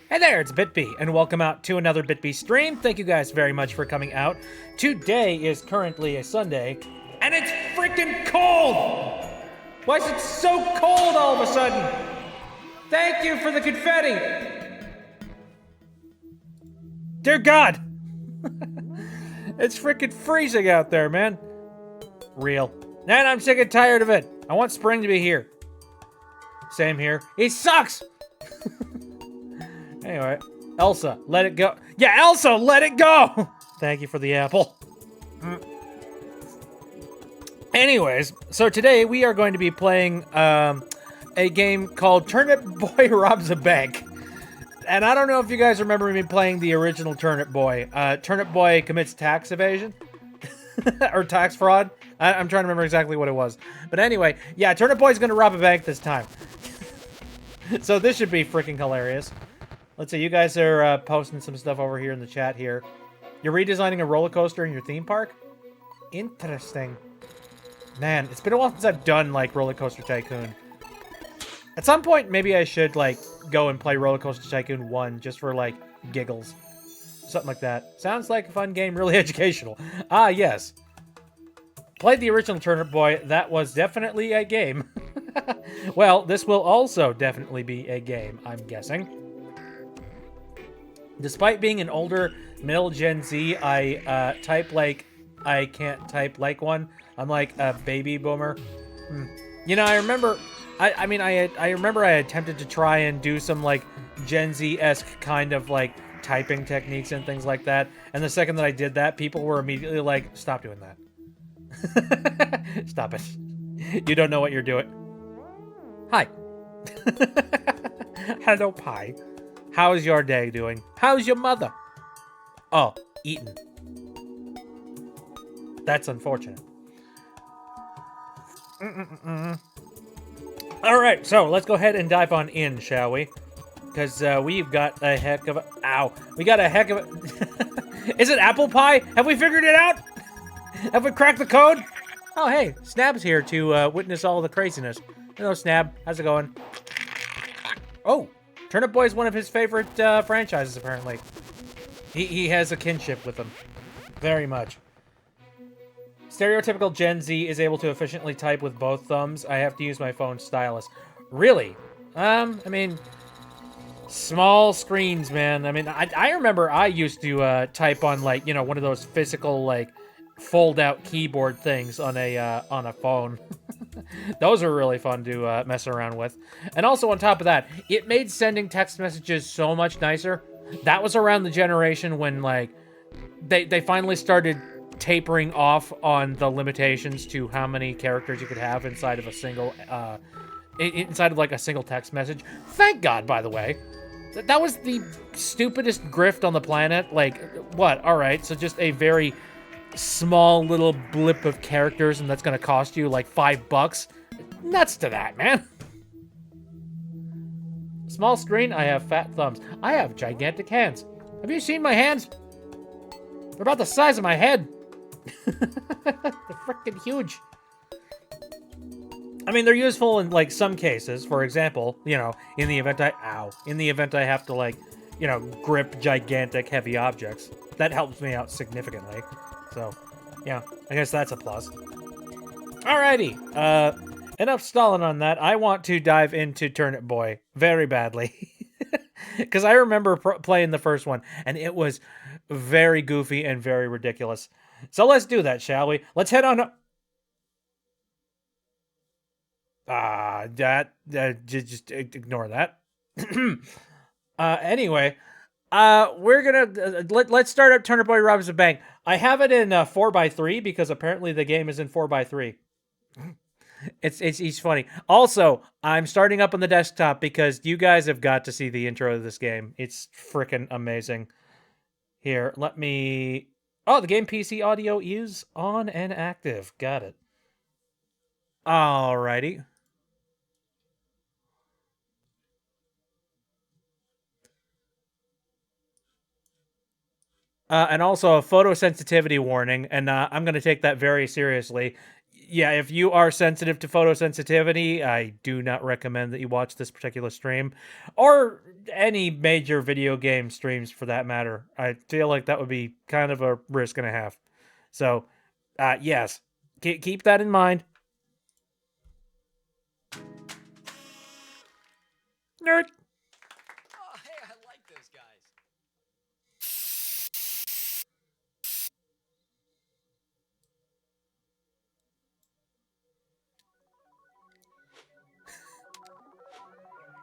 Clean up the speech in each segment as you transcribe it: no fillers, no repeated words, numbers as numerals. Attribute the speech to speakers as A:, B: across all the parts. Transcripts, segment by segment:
A: Hey there, it's BitB, and welcome out to another BitB stream. Thank you guys very much for coming out. Today is currently a Sunday, and it's freaking cold! Why is it so cold all of a sudden? Thank you for the confetti! Dear God! It's freaking freezing out there, man. Real. And I'm sick and tired of it. I want spring to be here. Same here. He sucks! Anyway, Elsa, let it go. Yeah, Elsa, let it go! Thank you for the apple. Anyways, so today we are going to be playing a game called Turnip Boy Robs a Bank. And I don't know if you guys remember me playing the original Turnip Boy. Turnip Boy commits tax evasion. Or tax fraud. I'm trying to remember exactly what it was. But anyway, yeah, Turnip Boy's gonna rob a bank this time. So this should be freaking hilarious. Let's see, you guys are posting some stuff over here in the chat here. You're redesigning a roller coaster in your theme park? Interesting. Man, it's been a while since I've done, like, Roller Coaster Tycoon. At some point, maybe I should, like, go and play Roller Coaster Tycoon 1 just for, like, giggles. Something like that. Sounds like a fun game, really educational. Ah, yes. Played the original Turnip Boy. That was definitely a game. Well, this will also definitely be a game, I'm guessing. Despite being an older middle Gen Z, I type like I can't type like one. I'm like a baby boomer. You know, I remember. I remember I attempted to try and do some like Gen Z-esque kind of like typing techniques and things like that. And the second that I did that, people were immediately like, "Stop doing that. Stop it. You don't know what you're doing." Hi. Hello, Pie. How's your day doing? How's your mother? Oh, eating. That's unfortunate. Alright, so let's go ahead and dive on in, shall we? Because we've got a heck of a... Ow. We got a heck of a... Is it apple pie? Have we figured it out? Have we cracked the code? Oh, hey. Snab's here to witness all the craziness. Hello, Snab. How's it going? Oh. Turnip Boy is one of his favorite franchises, apparently. He has a kinship with them. Very much. Stereotypical Gen Z is able to efficiently type with both thumbs. I have to use my phone stylus. Really? I mean, small screens, man. I mean, I remember I used to type on, like, you know, one of those physical, like, fold-out keyboard things on a phone. Those are really fun to mess around with. And also on top of that, it made sending text messages so much nicer. That was around the generation when, like, they finally started tapering off on the limitations to how many characters you could have inside of a single, inside of, like, a single text message. Thank God, by the way. That was the stupidest grift on the planet. Like, what? All right, so just a very small little blip of characters, and that's gonna cost you like $5. Nuts to that, man. Small screen, I have fat thumbs. I have gigantic hands. Have you seen my hands? They're about the size of my head. They're freaking huge. I mean, they're useful in like some cases. For example, you know, in the event I have to, like, you know, grip gigantic heavy objects. That helps me out significantly. So, yeah, I guess that's a plus. Alrighty, enough stalling on that. I want to dive into Turnip Boy very badly. Because I remember playing the first one, and it was very goofy and very ridiculous. So let's do that, shall we? Let's head on... just ignore that. Anyway... we're gonna let's start up Turnip Boy Robs a Bank. I have it in 4x3 because apparently the game is in 4x3. It's funny. Also, I'm starting up on the desktop because you guys have got to see the intro of this game. It's freaking amazing. Here, let me... Oh, the game PC audio is on and active. Got it. Alrighty. And also a photosensitivity warning, and I'm going to take that very seriously. Yeah, if you are sensitive to photosensitivity, I do not recommend that you watch this particular stream, or any major video game streams for that matter. I feel like that would be kind of a risk and a half. So, yes, keep that in mind. Nerd.
B: Oh, hey, I like those guys.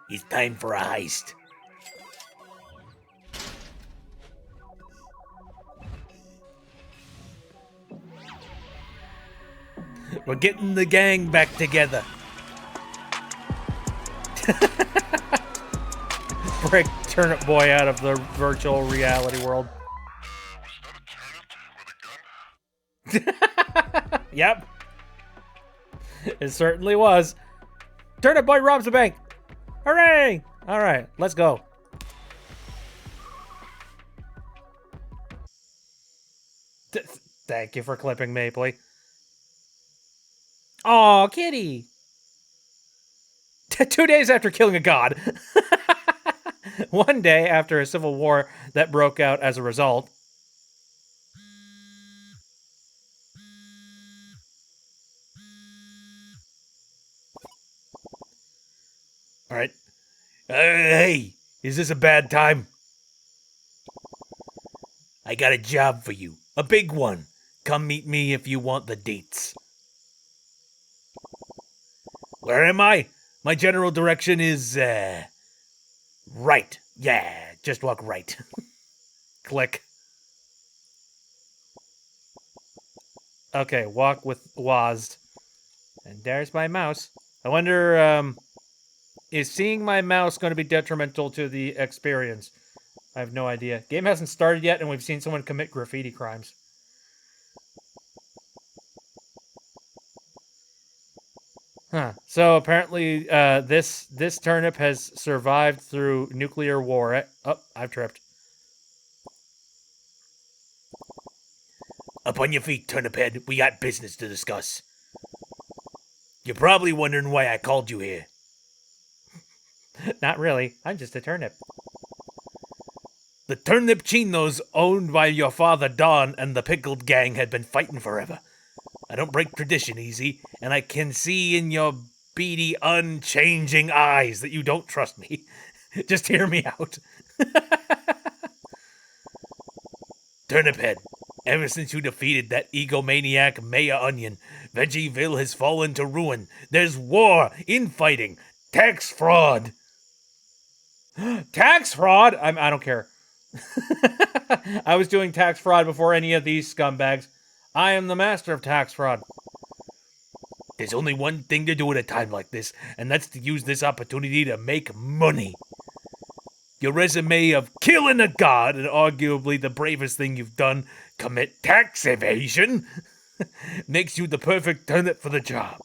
A: It's time for a heist. We're getting the gang back together. Break Turnip Boy out of the virtual reality world. Yep. It certainly was. Turnip Boy robs a bank. Hooray! All right, let's go. Thank you for clipping Mapley. Aw, kitty. 2 days after killing a god. 1 day after a civil war that broke out as a result. All right. Hey, is this a bad time? I got a job for you. A big one. Come meet me if you want the dates. Where am I? My general direction is, right. Yeah, just walk right. Click. Okay, walk with WASD. And there's my mouse. I wonder, is seeing my mouse going to be detrimental to the experience? I have no idea. Game hasn't started yet, and we've seen someone commit graffiti crimes. Huh. So apparently, this turnip has survived through nuclear war. Oh, I've tripped. Up on your feet, turnip head. We got business to discuss. You're probably wondering why I called you here. Not really. I'm just a turnip. The turnip chinos owned by your father Don and the pickled gang had been fighting forever. I don't break tradition easy, and I can see in your beady, unchanging eyes that you don't trust me. Just hear me out. Turnip head, ever since you defeated that egomaniac Mayor Onion, Veggieville has fallen to ruin. There's war, infighting, tax fraud. Tax fraud? I don't care. I was doing tax fraud before any of these scumbags. I am the master of tax fraud. There's only one thing to do at a time like this, and that's to use this opportunity to make money. Your resume of killing a god, and arguably the bravest thing you've done, commit tax evasion, makes you the perfect turnip for the job.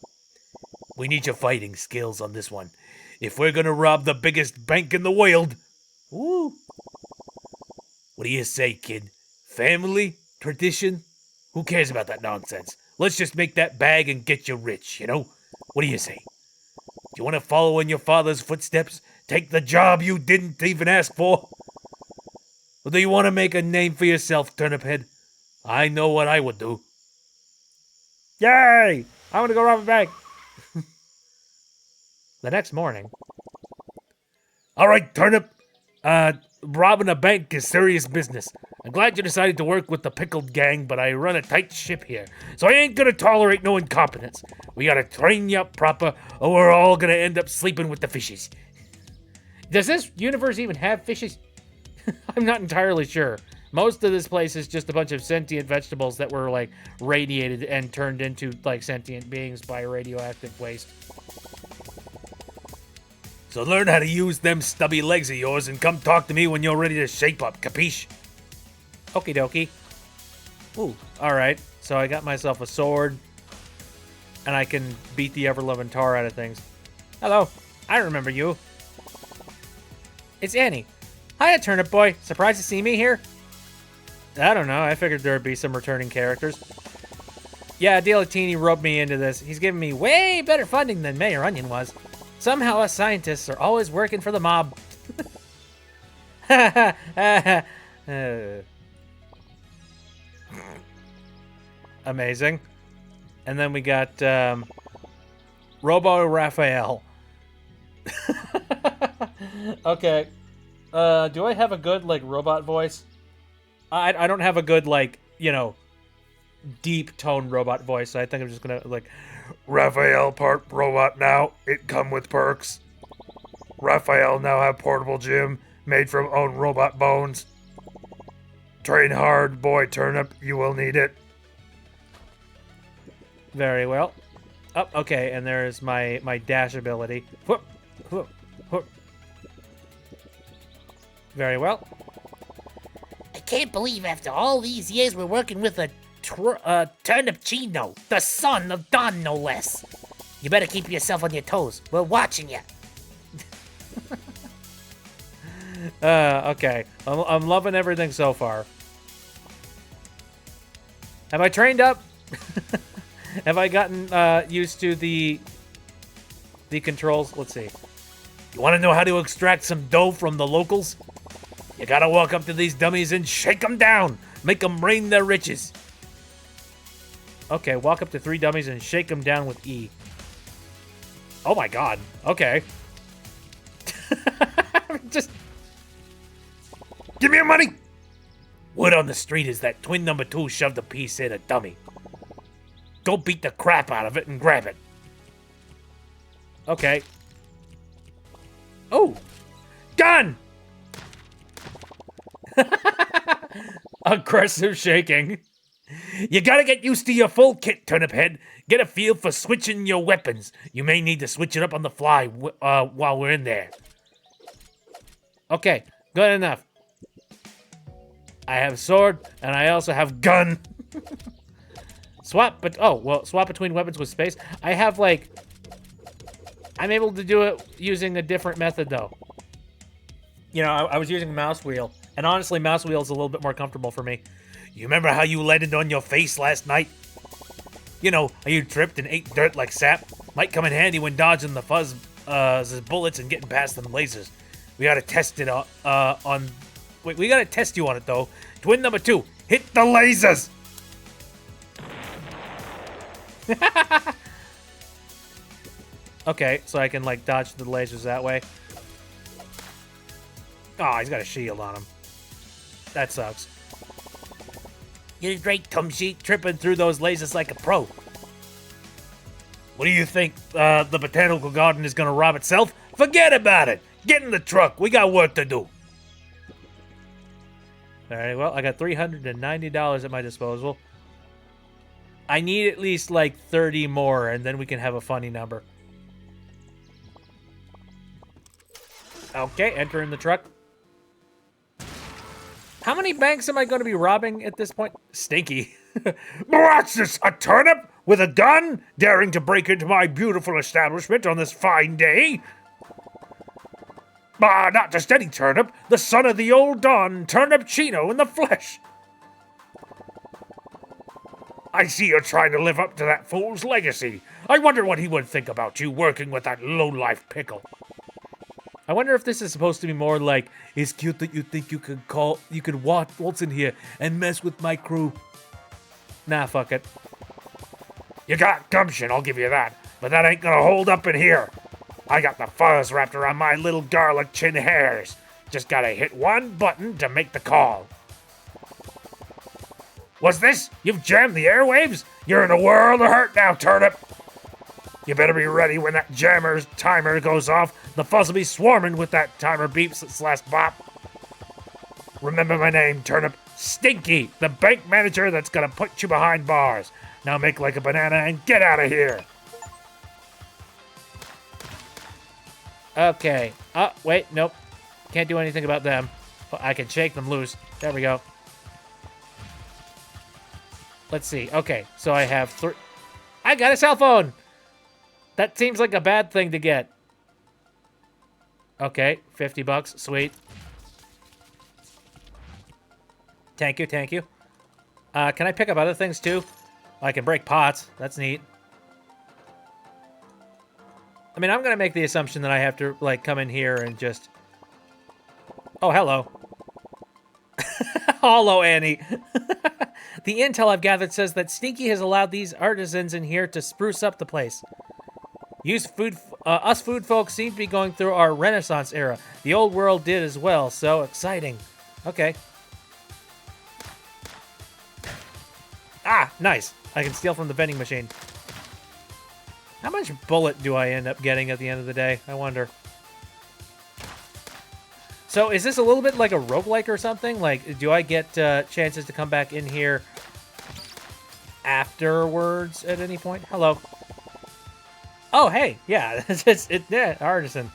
A: We need your fighting skills on this one. If we're gonna rob the biggest bank in the world. Woo. What do you say, kid? Family? Tradition? Who cares about that nonsense? Let's just make that bag and get you rich, you know? What do you say? Do you want to follow in your father's footsteps? Take the job you didn't even ask for? Or do you want to make a name for yourself, turnip head? I know what I would do. Yay! I want to go rob a bank. The next morning. All right, turnip. Robbing a bank is serious business. I'm glad you decided to work with the pickled gang, but I run a tight ship here, so I ain't gonna tolerate no incompetence. We gotta train you up proper, or we're all gonna end up sleeping with the fishes. Does this universe even have fishes? I'm not entirely sure. Most of this place is just a bunch of sentient vegetables that were, like, radiated and turned into, like, sentient beings by radioactive waste. So learn how to use them stubby legs of yours and come talk to me when you're ready to shape up, capiche? Okie dokie. Ooh, alright. So I got myself a sword, and I can beat the ever-loving tar out of things. Hello, I remember you. It's Annie. Hiya, Turnip Boy. Surprised to see me here? I don't know, I figured there'd be some returning characters. Yeah, Delatini roped me into this. He's giving me way better funding than Mayor Onion was. Somehow us scientists are always working for the mob. Amazing. And then we got Robo Raphael. Okay. Do I have a good, like, robot voice? I don't have a good, like, you know, deep tone robot voice. So I think I'm just gonna, like, Raphael part robot now. It come with perks. Raphael now have portable gym made from own robot bones. Train hard, boy Turnip. You will need it. Very well. Oh, okay, and there's my dash ability. Whoop, whoop, whoop. Very well.
C: I can't believe after all these years we're working with a Turnip Chino, the son of Don, no less. You better keep yourself on your toes. We're watching you.
A: Okay. I'm loving everything so far. Have I trained up? Have I gotten used to the controls? Let's see. You want to know how to extract some dough from the locals? You gotta walk up to these dummies and shake them down. Make them rain their riches. Okay, walk up to 3 dummies and shake them down with E. Oh my god. Okay. Just... Give me your money! Word on the street is that twin number 2 shoved a piece in a dummy. Go beat the crap out of it and grab it. Okay. Oh! Gun! Aggressive shaking. You gotta get used to your full kit, Turnip Head. Get a feel for switching your weapons. You may need to switch it up on the fly while we're in there. Okay, good enough. I have sword, and I also have gun. Swap, but swap between weapons with space. I have, like, I'm able to do it using a different method, though. You know, I was using mouse wheel, and honestly, mouse wheel is a little bit more comfortable for me. You remember how you landed on your face last night? You know, how you tripped and ate dirt like sap? Might come in handy when dodging the fuzz bullets and getting past them lasers. We gotta test it on... Wait, we gotta test you on it, though. Twin number 2, hit the lasers! Okay, so I can, like, dodge the lasers that way. Oh, he's got a shield on him. That sucks.
C: You did great, Tumsheet.
A: Tripping through those lasers like a pro. What do you think? The botanical garden is gonna rob itself? Forget about it! Get in the truck, we got work to do. Alright, well, I got $390 at my disposal. I need at least, like, 30 more, and then we can have a funny number. Okay, enter in the truck. How many banks am I going to be robbing at this point? Stinky. What's this, a turnip with a gun? Daring to break into my beautiful establishment on this fine day? Not just any turnip, the son of the old Don, Turnip Chino in the flesh. I see you're trying to live up to that fool's legacy. I wonder what he would think about you working with that low-life pickle. I wonder if this is supposed to be more like, it's cute that you think you could waltz in here and mess with my crew. Nah, fuck it. You got gumption, I'll give you that, but that ain't gonna hold up in here. I got the fuzz wrapped around my little garlic chin hairs. Just gotta hit one button to make the call. What's this? You've jammed the airwaves? You're in a world of hurt now, Turnip. You better be ready when that jammer's timer goes off. The fuzz will be swarming with that timer beeps its last bop. Remember my name, Turnip. Stinky, the bank manager that's gonna put you behind bars. Now make like a banana and get out of here. Okay. Oh, wait, nope. Can't do anything about them. But I can shake them loose. There we go. Let's see. Okay, so I have 3... I got a cell phone! That seems like a bad thing to get. Okay, $50. Sweet. Thank you, thank you. Can I pick up other things, too? I can break pots. That's neat. I mean, I'm gonna make the assumption that I have to, like, come in here and just... Oh, hello. Hello, Annie. The intel I've gathered says that Stinky has allowed these artisans in here to spruce up the place. Us food folks seem to be going through our Renaissance era. The old world did as well, so exciting. Okay. Ah, nice. I can steal from the vending machine. How much bullet do I end up getting at the end of the day? I wonder. So is this a little bit like a roguelike or something? Like, do I get chances to come back in here afterwards at any point? Hello. Oh, hey. Yeah, yeah, artisan.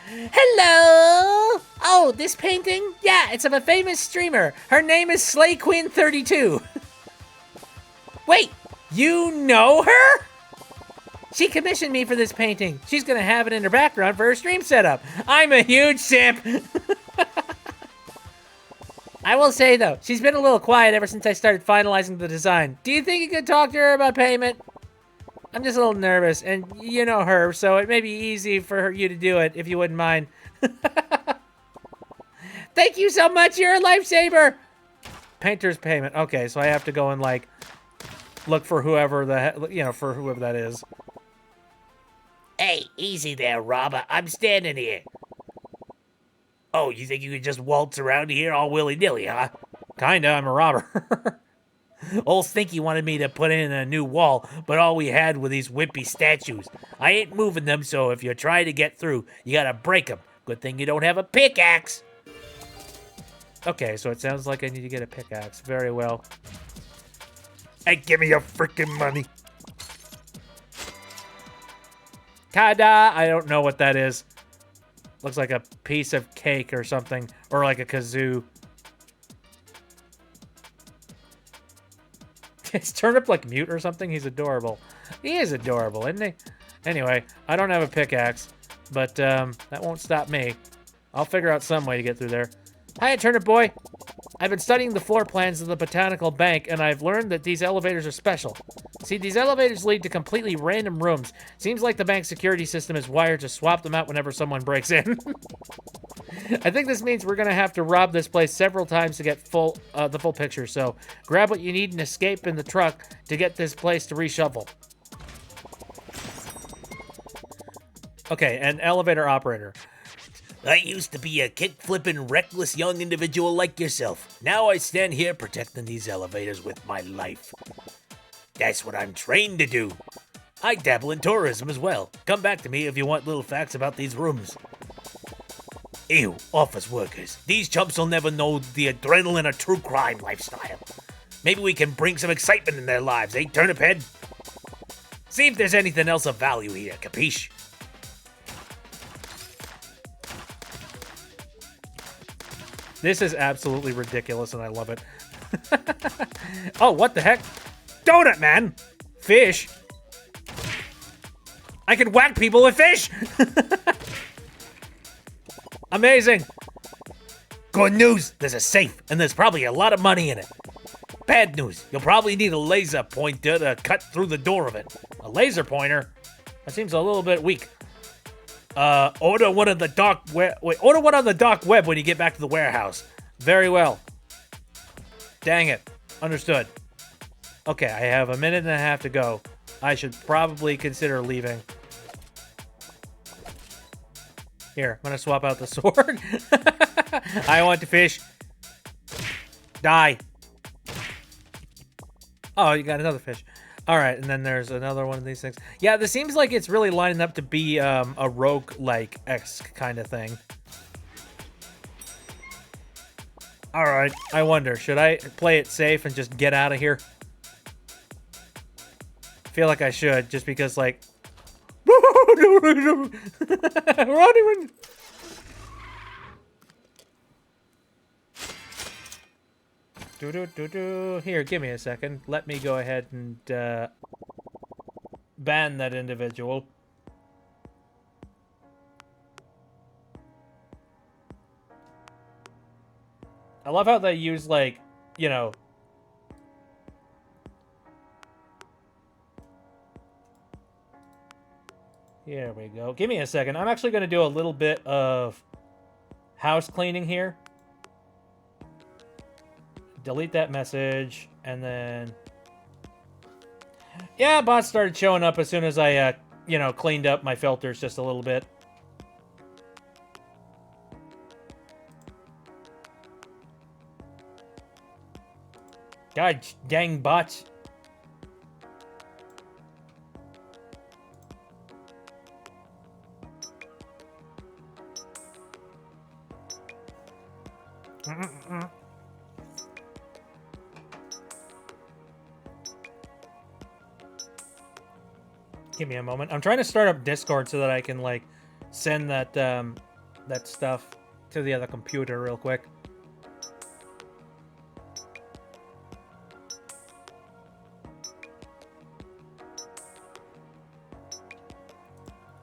C: Hello! Oh, this painting? Yeah, it's of a famous streamer. Her name is Slay Queen 32. Wait, you know her? She commissioned me for this painting. She's gonna have it in her background for her stream setup. I'm a huge simp. I will say, though, she's been a little quiet ever since I started finalizing the design. Do you think you could talk to her about payment? I'm just a little nervous, and you know her, so it may be easy for you to do it, if you wouldn't mind. Thank you so much, you're a lifesaver! Painter's payment. Okay, so I have to go and, like, look for whoever for whoever that is. Hey, easy there, robber. I'm standing here. Oh, you think you could just waltz around here all willy-nilly, huh?
A: Kinda, I'm a robber.
C: Old Stinky wanted me to put in a new wall, but all we had were these wimpy statues. I ain't moving them, so if you're trying to get through, you gotta break them. Good thing you don't have a pickaxe.
A: Okay, so it sounds like I need to get a pickaxe. Very well.
C: Hey, give me your freaking money.
A: Kada! I don't know what that is. Looks like a piece of cake or something. Or like a kazoo. Is Turnip like mute or something? He's adorable. He is adorable, isn't he? Anyway, I don't have a pickaxe. But that won't stop me. I'll figure out some way to get through there. Hiya, Turnip Boy. I've been studying the floor plans of the Botanical Bank, and I've learned that these elevators are special. See, these elevators lead to completely random rooms. Seems like the bank's security system is wired to swap them out whenever someone breaks in. I think this means we're going to have to rob this place several times to get the full picture, so grab what you need and escape in the truck to get this place to reshuffle. Okay, an elevator operator.
C: I used to be a kick-flipping, reckless young individual like yourself. Now I stand here protecting these elevators with my life. That's what I'm trained to do. I dabble in tourism as well. Come back to me if you want little facts about these rooms. Ew, office workers. These chumps will never know the adrenaline of true crime lifestyle. Maybe we can bring some excitement in their lives, eh, Turnip Head? See if there's anything else of value here, capiche?
A: This is absolutely ridiculous, and I love it. Oh, what the heck? Donut Man! Fish! I can whack people with fish! Amazing!
C: Good news, there's a safe, and there's probably a lot of money in it. Bad news, you'll probably need a laser pointer to cut through the door of it.
A: A laser pointer? That seems a little bit weak.
C: Order one on the dark web. Wait, order one on the dark web when you get back to the warehouse.
A: Very well. Dang it. Understood. Okay, I have a minute and a half to go. I should probably consider leaving. Here, I'm gonna swap out the sword. I want to fish. Die. Oh, you got another fish. All right, and then there's another one of these things. Yeah, this seems like it's really lining up to be a rogue-like-esque kind of thing. All right, I wonder, should I play it safe and just get out of here? I feel like I should, just because, like... Run! Here, give me a second. Let me go ahead and ban that individual. I love how they use, like, you know, Here we go. Give me a second. I'm actually going to do a little bit of house cleaning here. Delete that message, and then... Yeah, bots started showing up as soon as I, you know, cleaned up my filters just a little bit. God dang bots. Give me a moment. I'm trying to start up Discord so that I can, like, send that, that stuff to the other computer real quick.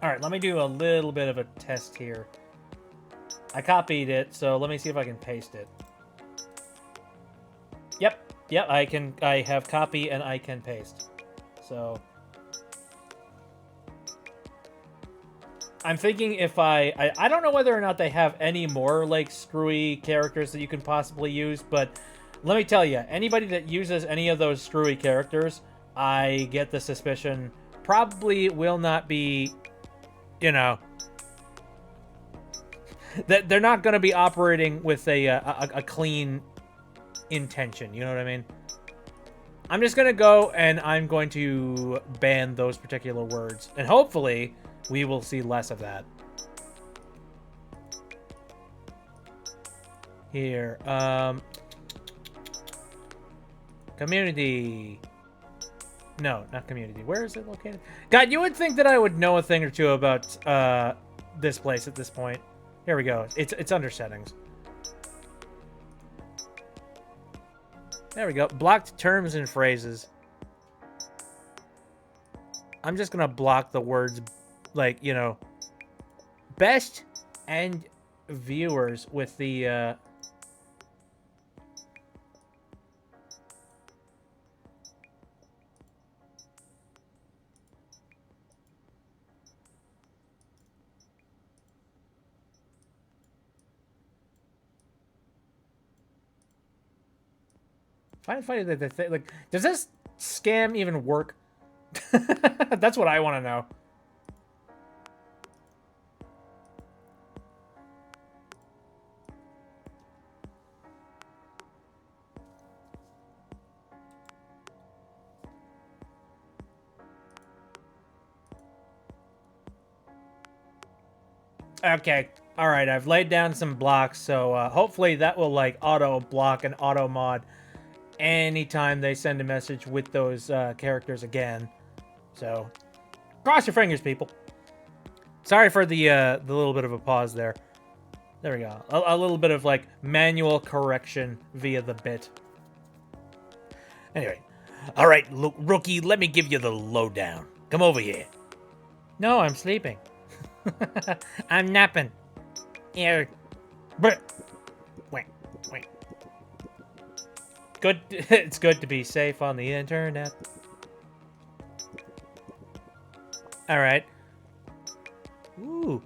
A: Alright, let me do a little bit of a test here. I copied it, so let me see if I can paste it. Yep, I have copy and I can paste. So... I'm thinking if I don't know whether or not they have any more, like, screwy characters that you can possibly use, but let me tell you, anybody that uses any of those screwy characters, I get the suspicion, probably will not be, you know, that they're not going to be operating with a clean intention, you know what I mean? I'm just going to go and I'm going to ban those particular words, and hopefully... we will see less of that. Here, community. No, not community. Where is it located? God, you would think that I would know a thing or two about this place at this point. Here we go. It's under settings. There we go. Blocked terms and phrases. I'm just gonna block the words, like, you know, best and viewers with the find it funny that the like, does this scam even work? That's what I want to know. Okay. All right. I've laid down some blocks, so hopefully that will, like, auto block and auto mod anytime they send a message with those characters again. So, cross your fingers, people. Sorry for the little bit of a pause there. There we go. A little bit of, like, manual correction via the bit.
C: Anyway. All right, look, rookie, let me give you the lowdown. Come over here.
A: No, I'm sleeping. I'm napping. Here.
C: Wait, wait.
A: Good. It's good to be safe on the internet. All right. Ooh.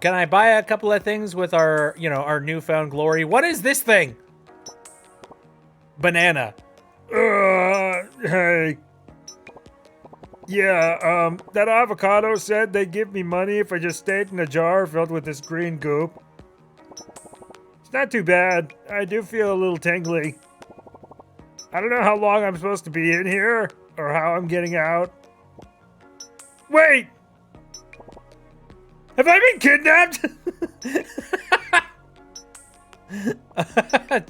A: Can I buy a couple of things with our, you know, our newfound glory? What is this thing? Banana.
D: Hey. Yeah, that avocado said they'd give me money if I just stayed in a jar filled with this green goop. It's not too bad. I do feel a little tingly. I don't know how long I'm supposed to be in here, or how I'm getting out. Wait! Have I been kidnapped?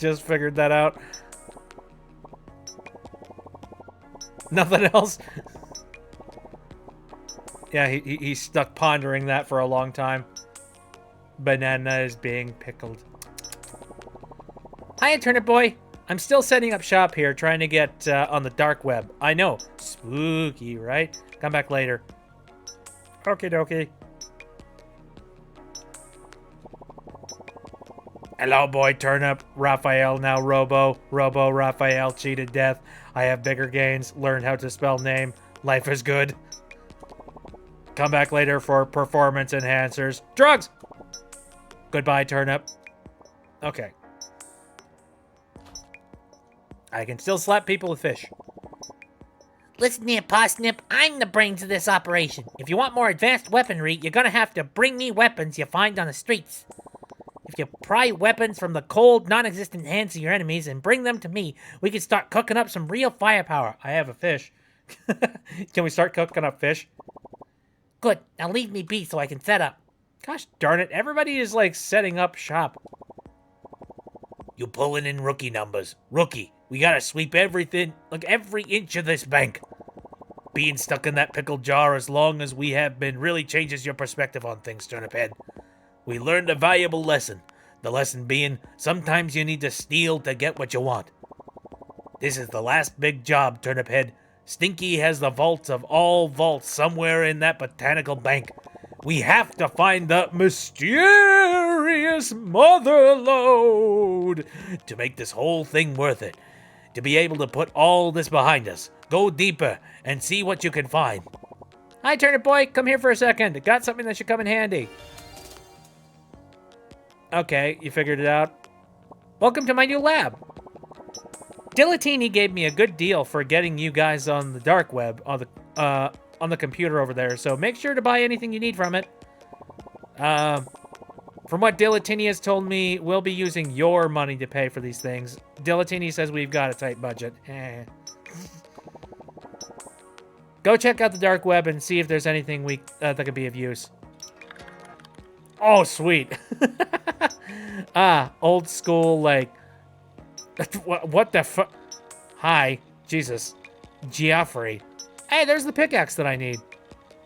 A: Just figured that out. Nothing else? Yeah, he's stuck pondering that for a long time. Banana is being pickled. Hiya, Turnip Boy. I'm still setting up shop here, trying to get on the dark web. I know. Spooky, right? Come back later.
D: Okie dokie.
A: Hello, boy, Turnip. Raphael, now Robo. Robo, Raphael, cheated death. I have bigger gains. Learned how to spell name. Life is good. Come back later for performance enhancers. Drugs! Goodbye, Turnip. Okay. I can still slap people with fish.
C: Listen here, Parsnip, I'm the brains of this operation. If you want more advanced weaponry, you're gonna have to bring me weapons you find on the streets. If you pry weapons from the cold, non-existent hands of your enemies and bring them to me, we can start cooking up some real firepower.
A: I have a fish. Can we start cooking up fish?
C: Good, now leave me be so I can set up.
A: Gosh darn it, everybody is like setting up shop.
C: You pulling in rookie numbers. Rookie, we gotta sweep everything, like every inch of this bank. Being stuck in that pickle jar as long as we have been really changes your perspective on things, Turnip Head. We learned a valuable lesson. The lesson being, sometimes you need to steal to get what you want. This is the last big job, Turnip Head. Stinky has the vaults of all vaults somewhere in that botanical bank. We have to find the mysterious mother lode to make this whole thing worth it. To be able to put all this behind us. Go deeper and see what you can find.
A: Hi, Turnip Boy. Come here for a second. Got something that should come in handy. Okay, you figured it out. Welcome to my new lab. Dilatini gave me a good deal for getting you guys on the dark web, on the computer over there, so make sure to buy anything you need from it. From what Dilatini has told me, we'll be using your money to pay for these things. Dilatini says we've got a tight budget. Go check out the dark web and see if there's anything that could be of use. Oh, sweet. Old school, like... What the fuck? Hi. Jesus. Geoffrey. Hey, there's the pickaxe that I need.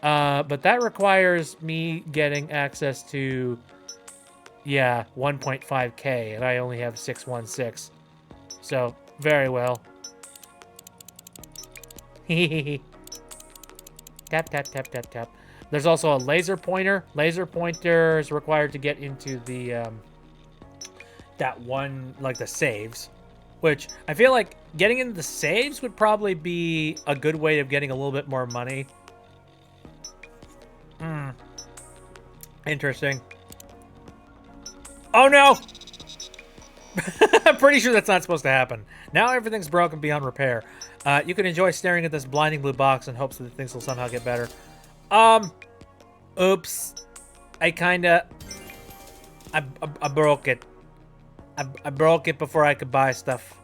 A: But that requires me getting access to... Yeah, 1.5k, and I only have 616. So, very well. Tap, tap, tap, tap, tap. There's also a laser pointer. Laser pointer is required to get into the, that one, like the saves. Which, I feel like getting into the saves would probably be a good way of getting a little bit more money. Interesting. Oh no! I'm pretty sure that's not supposed to happen. Now everything's broken beyond repair. You can enjoy staring at this blinding blue box in hopes that things will somehow get better. Oops. I broke it. I broke it before I could buy stuff.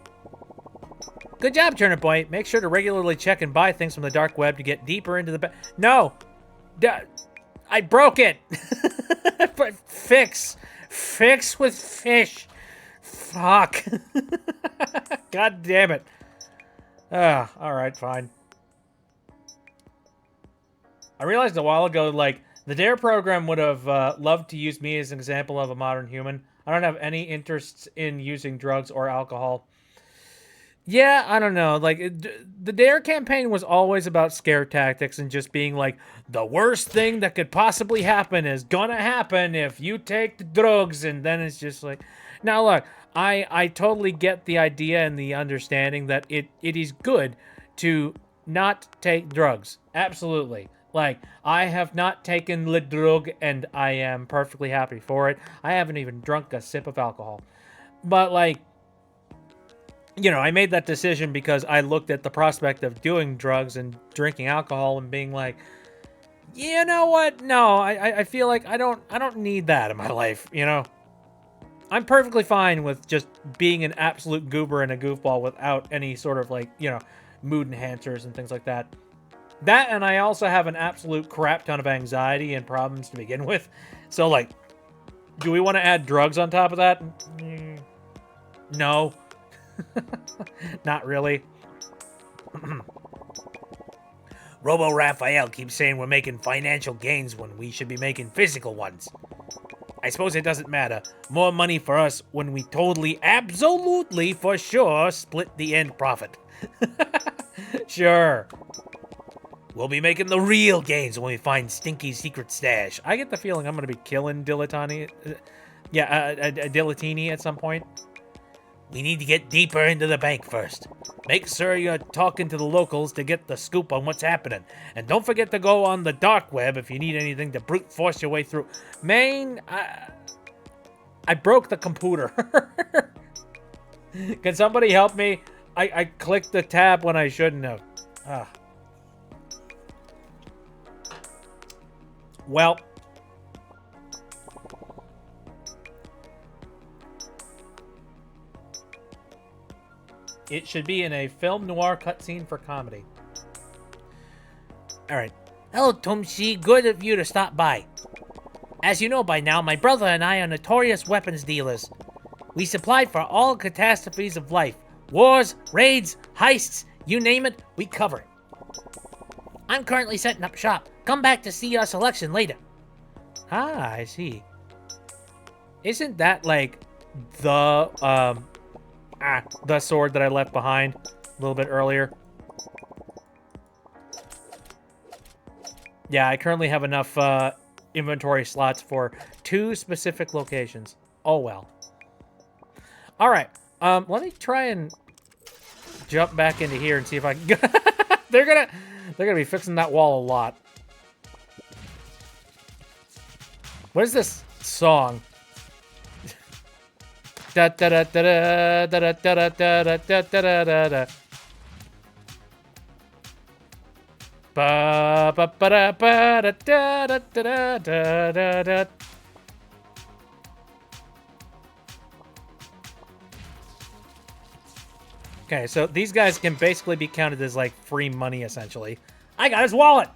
A: Good job, Turnip Boy. Make sure to regularly check and buy things from the dark web to get deeper into the... No! I broke it! But fix. Fix with fish. Fuck. God damn it. Alright, fine. I realized a while ago, like, the DARE program would have loved to use me as an example of a modern human. I don't have any interests in using drugs or alcohol. Yeah, I don't know. Like, the DARE campaign was always about scare tactics and just being like, the worst thing that could possibly happen is gonna happen if you take the drugs, and then it's just like... Now, look, I totally get the idea and the understanding that it is good to not take drugs. Absolutely. Like, I have not taken the drug, and I am perfectly happy for it. I haven't even drunk a sip of alcohol. But, like, you know, I made that decision because I looked at the prospect of doing drugs and drinking alcohol and being like, you know what? No, I feel like I don't need that in my life, you know? I'm perfectly fine with just being an absolute goober and a goofball without any sort of, like, you know, mood enhancers and things like that. That, and I also have an absolute crap ton of anxiety and problems to begin with. So, like, do we want to add drugs on top of that? No. Not really.
C: Robo Raphael keeps saying we're making financial gains when we should be making physical ones. I suppose it doesn't matter. More money for us when we totally, absolutely, for sure, split the end profit.
A: Sure.
C: We'll be making the real gains when we find Stinky's secret stash.
A: I get the feeling I'm going to be killing Dilatini at some point.
C: We need to get deeper into the bank first. Make sure you're talking to the locals to get the scoop on what's happening. And don't forget to go on the dark web if you need anything to brute force your way through. Main, I broke the computer. Can somebody help me? I clicked the tab when I shouldn't have. Ah. Well. It should be in a film noir cutscene for comedy. Alright. Hello, Tumshi. Good of you to stop by. As you know by now, my brother and I are notorious weapons dealers. We supply for all catastrophes of life. Wars, raids, heists, you name it, we cover it. I'm currently setting up shop. Come back to see our selection later. Ah, I see. Isn't that like the sword that I left behind a little bit earlier? Yeah, I currently have enough inventory slots for 2 specific locations. Oh well. All right. Let me try and jump back into here and see if I can. They're gonna be fixing that wall a lot. What is this song? Da da da da da da da da da da da da da. Ba ba ba da ba da da da da da da da. Okay, so these guys can basically be counted as like free money essentially. I got his wallet.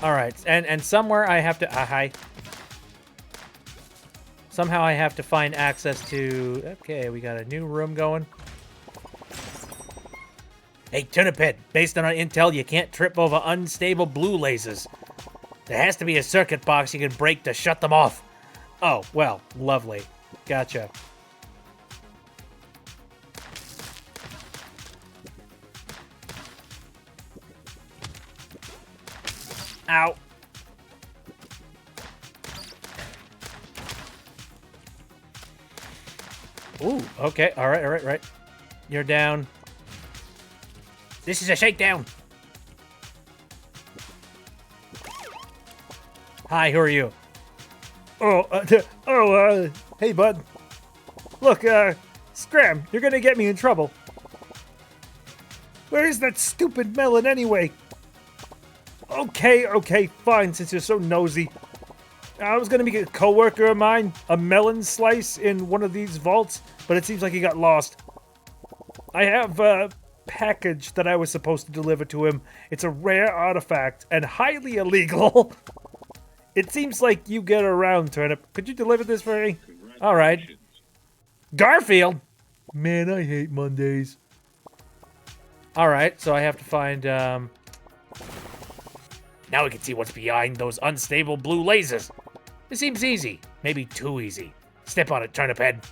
C: All right, and somewhere I have to hi. Somehow I have to find access to. Okay, we got a new room going. Hey, Turnip Head, based on our intel, you can't trip over unstable blue lasers. There has to be a circuit box you can break to shut them off. Oh, well, lovely. Gotcha. Ow. Ooh, okay. All right. You're down. This is a shakedown. Hi, who are you?
D: Hey, bud. Look, Scram, you're gonna get me in trouble. Where is that stupid melon anyway? Okay, fine, since you're so nosy. I was gonna meet a coworker of mine, a melon slice in one of these vaults, but it seems like he got lost. I have a package that I was supposed to deliver to him. It's a rare artifact and highly illegal. It seems like you get around, Turnip. Could you deliver this for me?
A: All right. Garfield?
D: Man, I hate Mondays.
A: All right, so I have to find,
C: Now we can see what's behind those unstable blue lasers. It seems easy. Maybe too easy. Step on it, Turnip Head.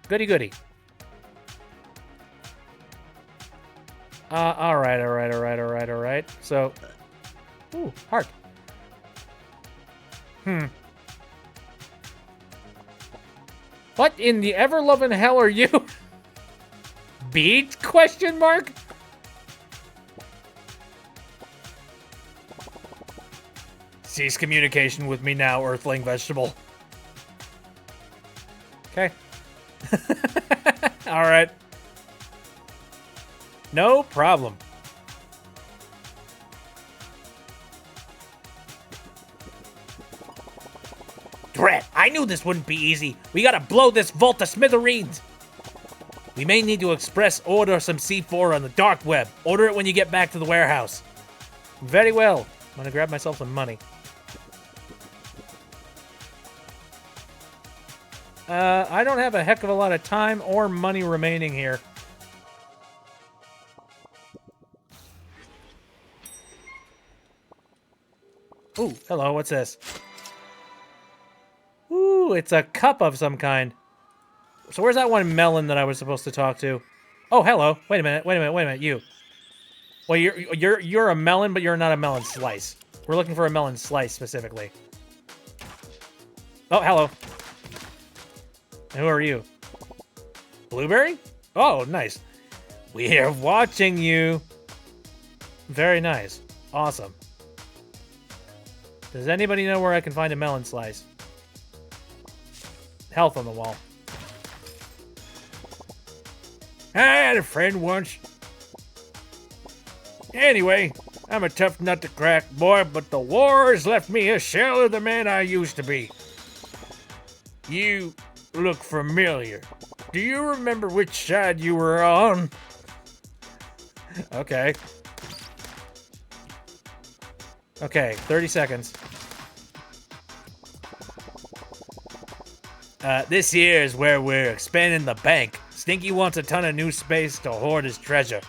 A: goody. All right. So, ooh, heart. What in the ever-loving hell are you? Beads? Question mark? Cease communication with me now, Earthling Vegetable. Okay. All right. No problem.
C: Drat, I knew this wouldn't be easy. We gotta blow this vault to smithereens. We may need to express order some C4 on the dark web. Order it when you get back to the warehouse.
A: Very well. I'm gonna grab myself some money. I don't have a heck of a lot of time or money remaining here. Ooh, hello, what's this? Ooh, it's a cup of some kind. So where's that one melon that I was supposed to talk to? Oh, hello. Wait a minute, you. Well, you're a melon, but you're not a melon slice. We're looking for a melon slice specifically. Oh, hello. Who are you? Blueberry? Oh, nice. We're watching you. Very nice. Awesome. Does anybody know where I can find a melon slice? Health on the wall. I had a friend once. Anyway, I'm a tough nut to crack, boy, but the war has left me a shell of the man I used to be. You look familiar. Do you remember which side you were on? Okay. Okay, 30 seconds. This here is where we're expanding the bank. Stinky wants a ton of new space to hoard his treasure.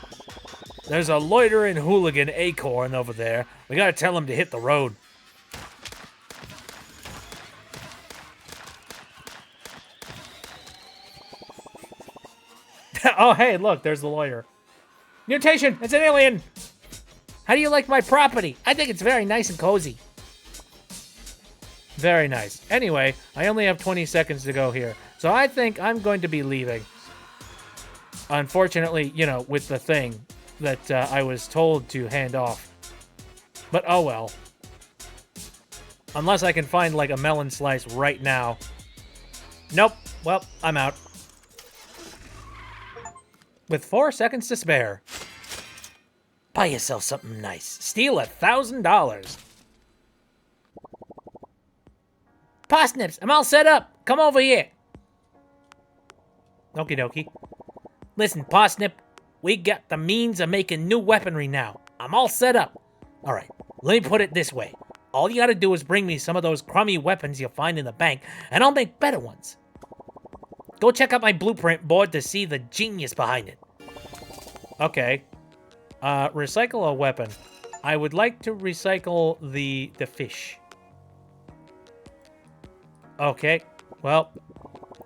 A: There's a loitering hooligan acorn over there. We gotta tell him to hit the road. Oh, hey, look, there's the lawyer. Mutation! It's an alien! How do you like my property? I think it's very nice and cozy. Very nice. Anyway, I only have 20 seconds to go here. So I think I'm going to be leaving. Unfortunately, you know, with the thing that I was told to hand off. But oh well. Unless I can find, like, a melon slice right now. Nope. Well, I'm out. With 4 seconds to spare. Buy yourself something nice. Steal $1,000. Parsnips, I'm all set up. Come over here. Okie dokie. Listen, Parsnip, we got the means of making new weaponry now. I'm all set up. All right, let me put it this way. All you gotta do is bring me some of those crummy weapons you'll find in the bank, and I'll make better ones. Go check out my blueprint board to see the genius behind it. Okay. Recycle a weapon. I would like to recycle the fish. Okay. Well,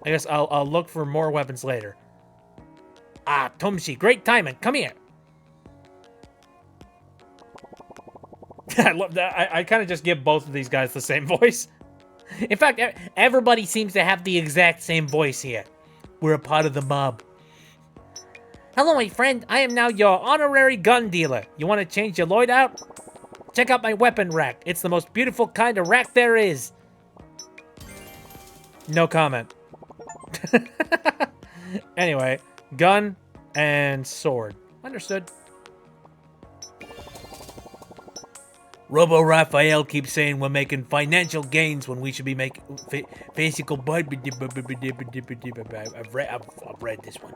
A: I guess I'll look for more weapons later. Ah, Tumshi, great timing. Come here. I love that. I kind of just give both of these guys the same voice. In fact, everybody seems to have the exact same voice here. We're a part of the mob. Hello, my friend. I am now your honorary gun dealer. You want to change your Lloyd out? Check out my weapon rack. It's the most beautiful kind of rack there is. No comment. Anyway, gun and sword. Understood. Robo Raphael keeps saying we're making financial gains when we should be making physical. I've read this one.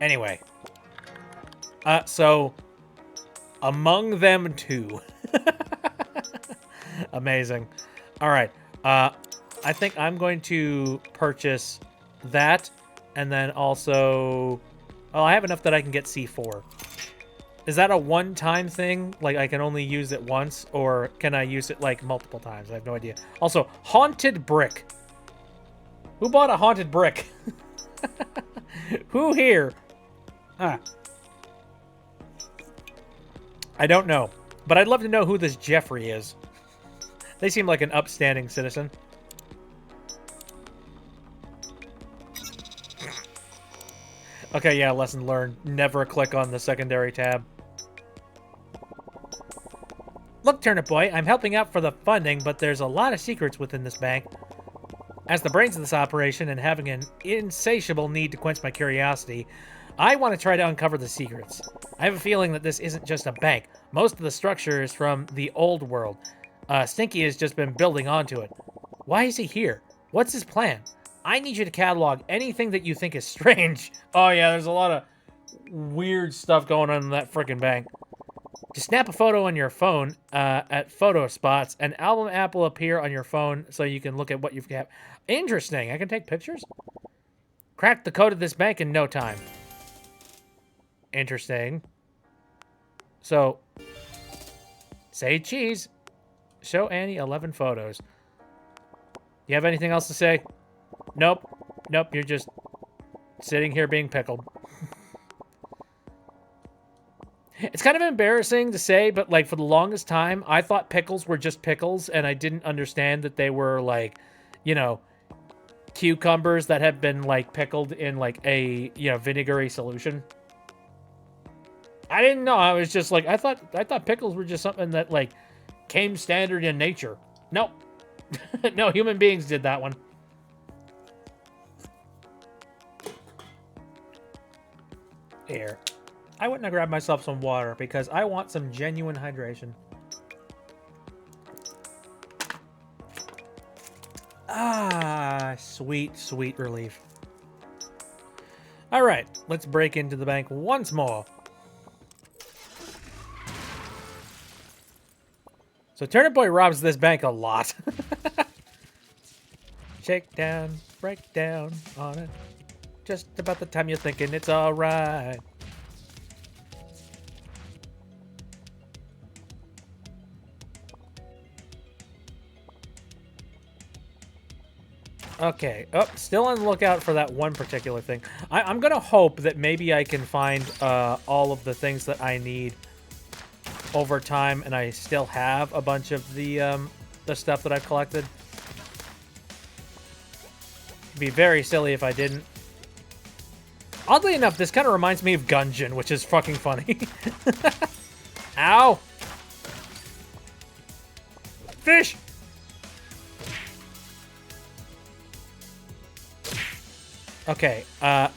A: Anyway. So among them two. Amazing. All right. I think I'm going to purchase that, and then also, oh, I have enough that I can get C4. Is that a one-time thing? Like, I can only use it once, or can I use it, like, multiple times? I have no idea. Also, haunted brick. Who bought a haunted brick? Who here? Ah. I don't know, but I'd love to know who this Jeffrey is. They seem like an upstanding citizen. Okay, yeah, lesson learned. Never click on the secondary tab. Look, Turnip Boy, I'm helping out for the funding, but there's a lot of secrets within this bank. As the brains of this operation and having an insatiable need to quench my curiosity, I want to try to uncover the secrets. I have a feeling that this isn't just a bank. Most of the structure is from the old world. Stinky has just been building onto it. Why is he here? What's his plan? I need you to catalog anything that you think is strange. Oh yeah, there's a lot of weird stuff going on in that frickin' bank. Just snap a photo on your phone at photo spots. An album app will appear on your phone so you can look at what you've got. Interesting. I can take pictures? Crack the code of this bank in no time. Interesting. So, say cheese. Show Annie 11 photos. You have anything else to say? Nope. Nope, you're just sitting here being pickled. It's kind of embarrassing to say, but like for the longest time, I thought pickles were just pickles, and I didn't understand that they were like, you know, cucumbers that have been like pickled in like a, you know, vinegary solution. I didn't know. I was just like, I thought pickles were just something that like came standard in nature. Nope. No, human beings did that one. Here. I went and grabbed myself some water because I want some genuine hydration. Ah, sweet, sweet relief. All right, let's break into the bank once more. So Turnip Boy robs this bank a lot. Shake down, break down on it. Just about the time you're thinking it's all right. Okay, still on the lookout for that one particular thing. I'm gonna hope that maybe I can find all of the things that I need over time, and I still have a bunch of the stuff that I've collected. It'd be very silly if I didn't. Oddly enough, this kind of reminds me of Gungeon, which is fucking funny. Ow! Fish! Okay,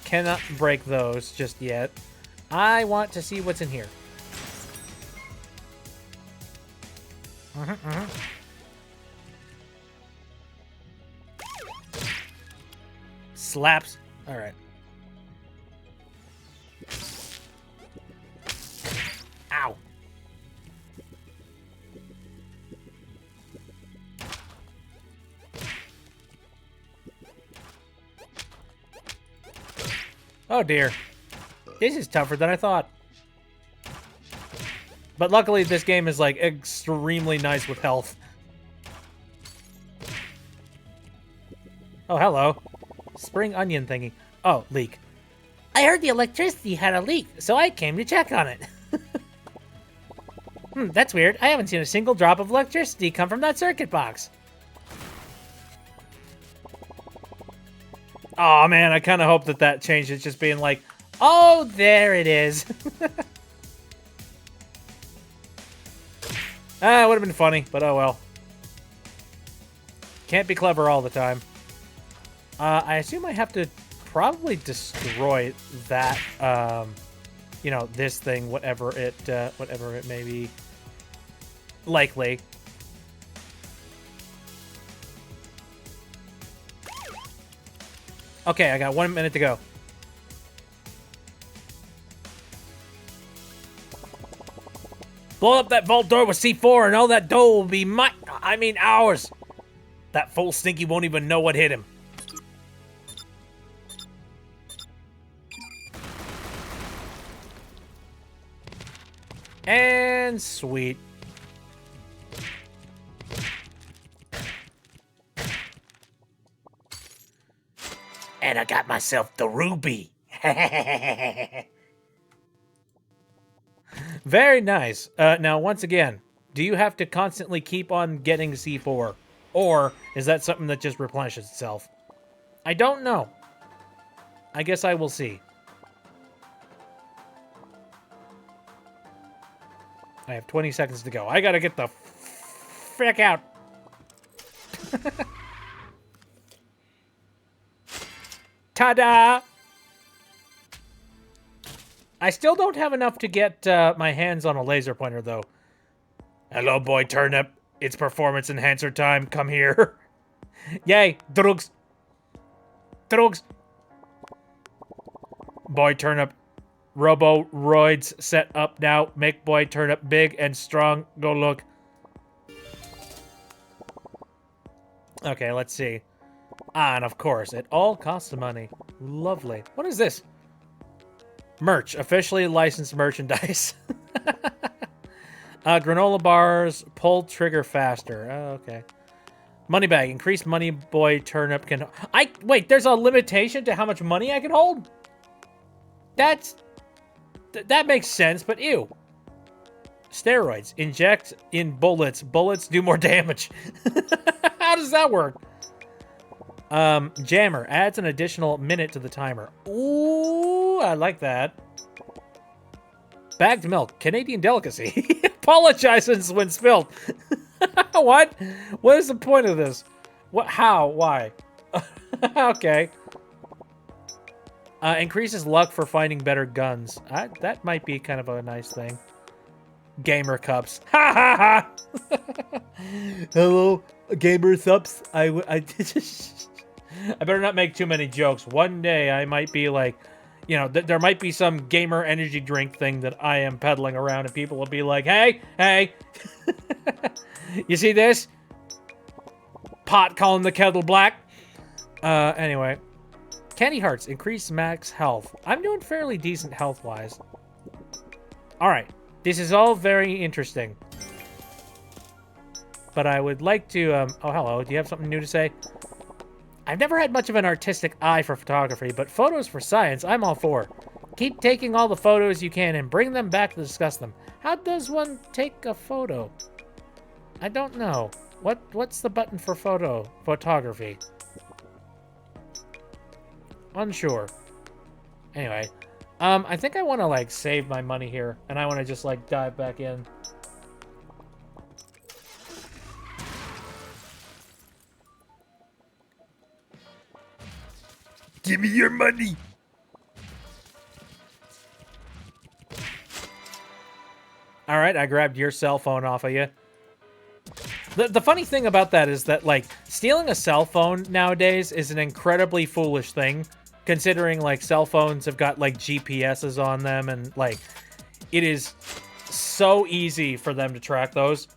A: cannot break those just yet. I want to see what's in here. Slaps. All right. Ow. Oh dear. This is tougher than I thought. But luckily this game is like extremely nice with health. Oh, hello. Spring onion thingy. Oh, leak.
C: I heard the electricity had a leak, so I came to check on it.
A: That's weird. I haven't seen a single drop of electricity come from that circuit box. Oh man, I kind of hope that that changes, just being like, oh, there it is. Ah, it would have been funny, but oh well. Can't be clever all the time. I assume I have to probably destroy that, you know, this thing, whatever it may be. Likely. Okay, I got 1 minute to go. Blow up that vault door with C4 and all that dough will be ours. That fool Stinky won't even know what hit him. And sweet.
C: And I got myself the ruby.
A: Very nice. Now, once again, do you have to constantly keep on getting C4? Or is that something that just replenishes itself? I don't know. I guess I will see. I have 20 seconds to go. I gotta get the frick out. Ta-da! I still don't have enough to get my hands on a laser pointer, though. Hello, boy Turnip. It's performance enhancer time. Come here. Yay, drugs. Drugs. Boy Turnip. Robo-roids set up now. Make Boy Turnip big and strong. Go look. Okay, let's see. Ah, and of course, it all costs money. Lovely. What is this? Merch. Officially licensed merchandise. Granola bars. Pull trigger faster. Oh, okay. Money bag. Increased money Boy Turnip can... Wait, there's a limitation to how much money I can hold? That makes sense, but ew. Steroids. Inject in bullets. Bullets do more damage. How does that work? Jammer. Adds an additional minute to the timer. Ooh, I like that. Bagged milk. Canadian delicacy. Apologizes when spilled. What? What is the point of this? What? How? Why? Okay. Increases luck for finding better guns. That might be kind of a nice thing. Gamer cups. Ha ha ha! Hello, gamer subs. I better not make too many jokes. One day I might be like, you know, there might be some gamer energy drink thing that I am peddling around, and people will be like, hey, hey, you see this? Pot calling the kettle black. Anyway. Candy hearts. Increase max health. I'm doing fairly decent health-wise. Alright. This is all very interesting. But I would like to, oh, hello. Do you have something new to say? I've never had much of an artistic eye for photography, but photos for science, I'm all for. Keep taking all the photos you can and bring them back to discuss them. How does one take a photo? I don't know. What's the button for photography? Unsure. Anyway, I think I want to, like, save my money here, and I want to just, like, dive back in.
D: Give me your money.
A: All right, I grabbed your cell phone off of you. The funny thing about that is that, like, stealing a cell phone nowadays is an incredibly foolish thing, considering, like, cell phones have got, like, GPSs on them, and, like, it is so easy for them to track those.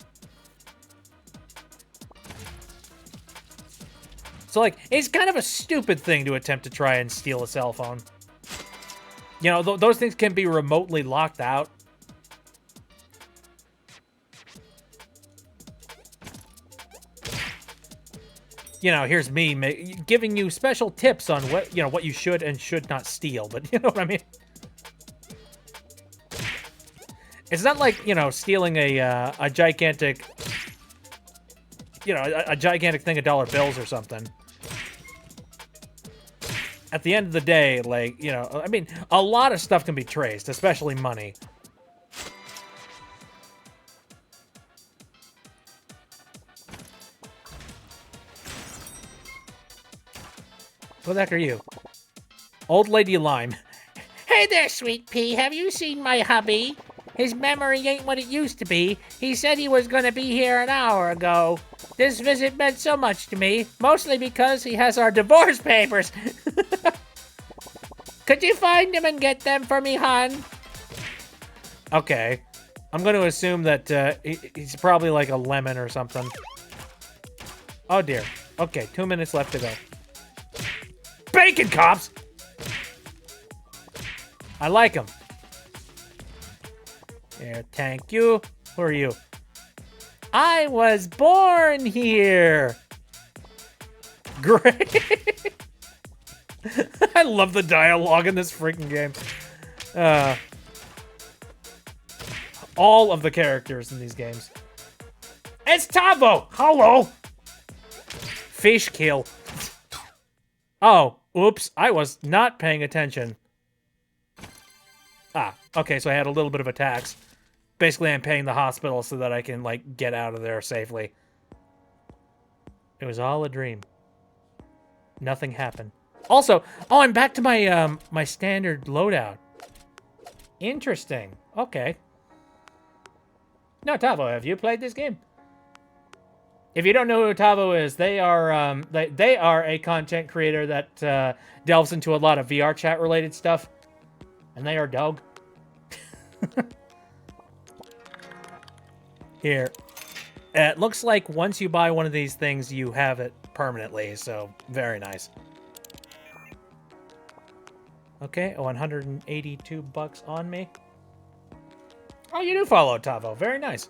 A: So, like, it's kind of a stupid thing to attempt to try and steal a cell phone. You know, those things can be remotely locked out. You know, here's me giving you special tips on what, you know, what you should and should not steal, but you know what I mean? It's not like, you know, stealing a gigantic, you know, a gigantic thing of dollar bills or something. At the end of the day, like, you know, I mean, a lot of stuff can be traced, especially money. What the heck are you? Old Lady Lime.
C: Hey there, Sweet Pea. Have you seen my hubby? His memory ain't what it used to be. He said he was gonna be here an hour ago. This visit meant so much to me, mostly because he has our divorce papers. Could you find them and get them for me, hon?
A: Okay. I'm going to assume that he's probably like a lemon or something. Oh, dear. Okay, 2 minutes left to go. Bacon cops! I like them. Yeah, thank you. Who are you? I was born here. Great. I love the dialogue in this freaking game. All of the characters in these games. It's Tavo! Hello! Fish kill. Oh, oops. I was not paying attention. Ah, okay, so I had a little bit of a tax. Basically, I'm paying the hospital so that I can, like, get out of there safely. It was all a dream. Nothing happened. Also, oh, I'm back to my, my standard loadout. Interesting. Okay. No, Tavo, have you played this game? If you don't know who Tavo is, they are, they are a content creator that, delves into a lot of VR chat related stuff. And they are dog. Here. It looks like once you buy one of these things, you have it permanently, so very nice. Okay, 182 bucks on me. Oh, you do follow Tavo. Very nice.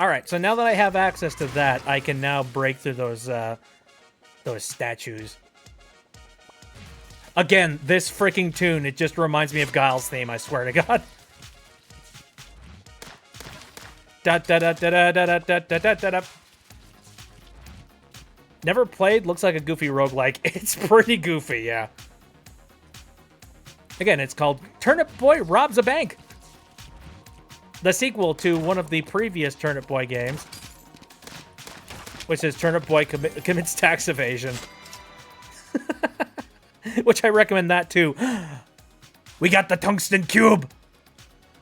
A: All right, so now that I have access to that, I can now break through those statues. Again, this freaking tune, it just reminds me of Guile's theme, I swear to God. Da da da da da da da da da da da. Never played. Looks like a goofy roguelike. It's pretty goofy, yeah. Again, it's called Turnip Boy Robs a Bank. The sequel to one of the previous Turnip Boy games, which is Turnip Boy Commits Tax Evasion. Which I recommend that too. We got the tungsten cube.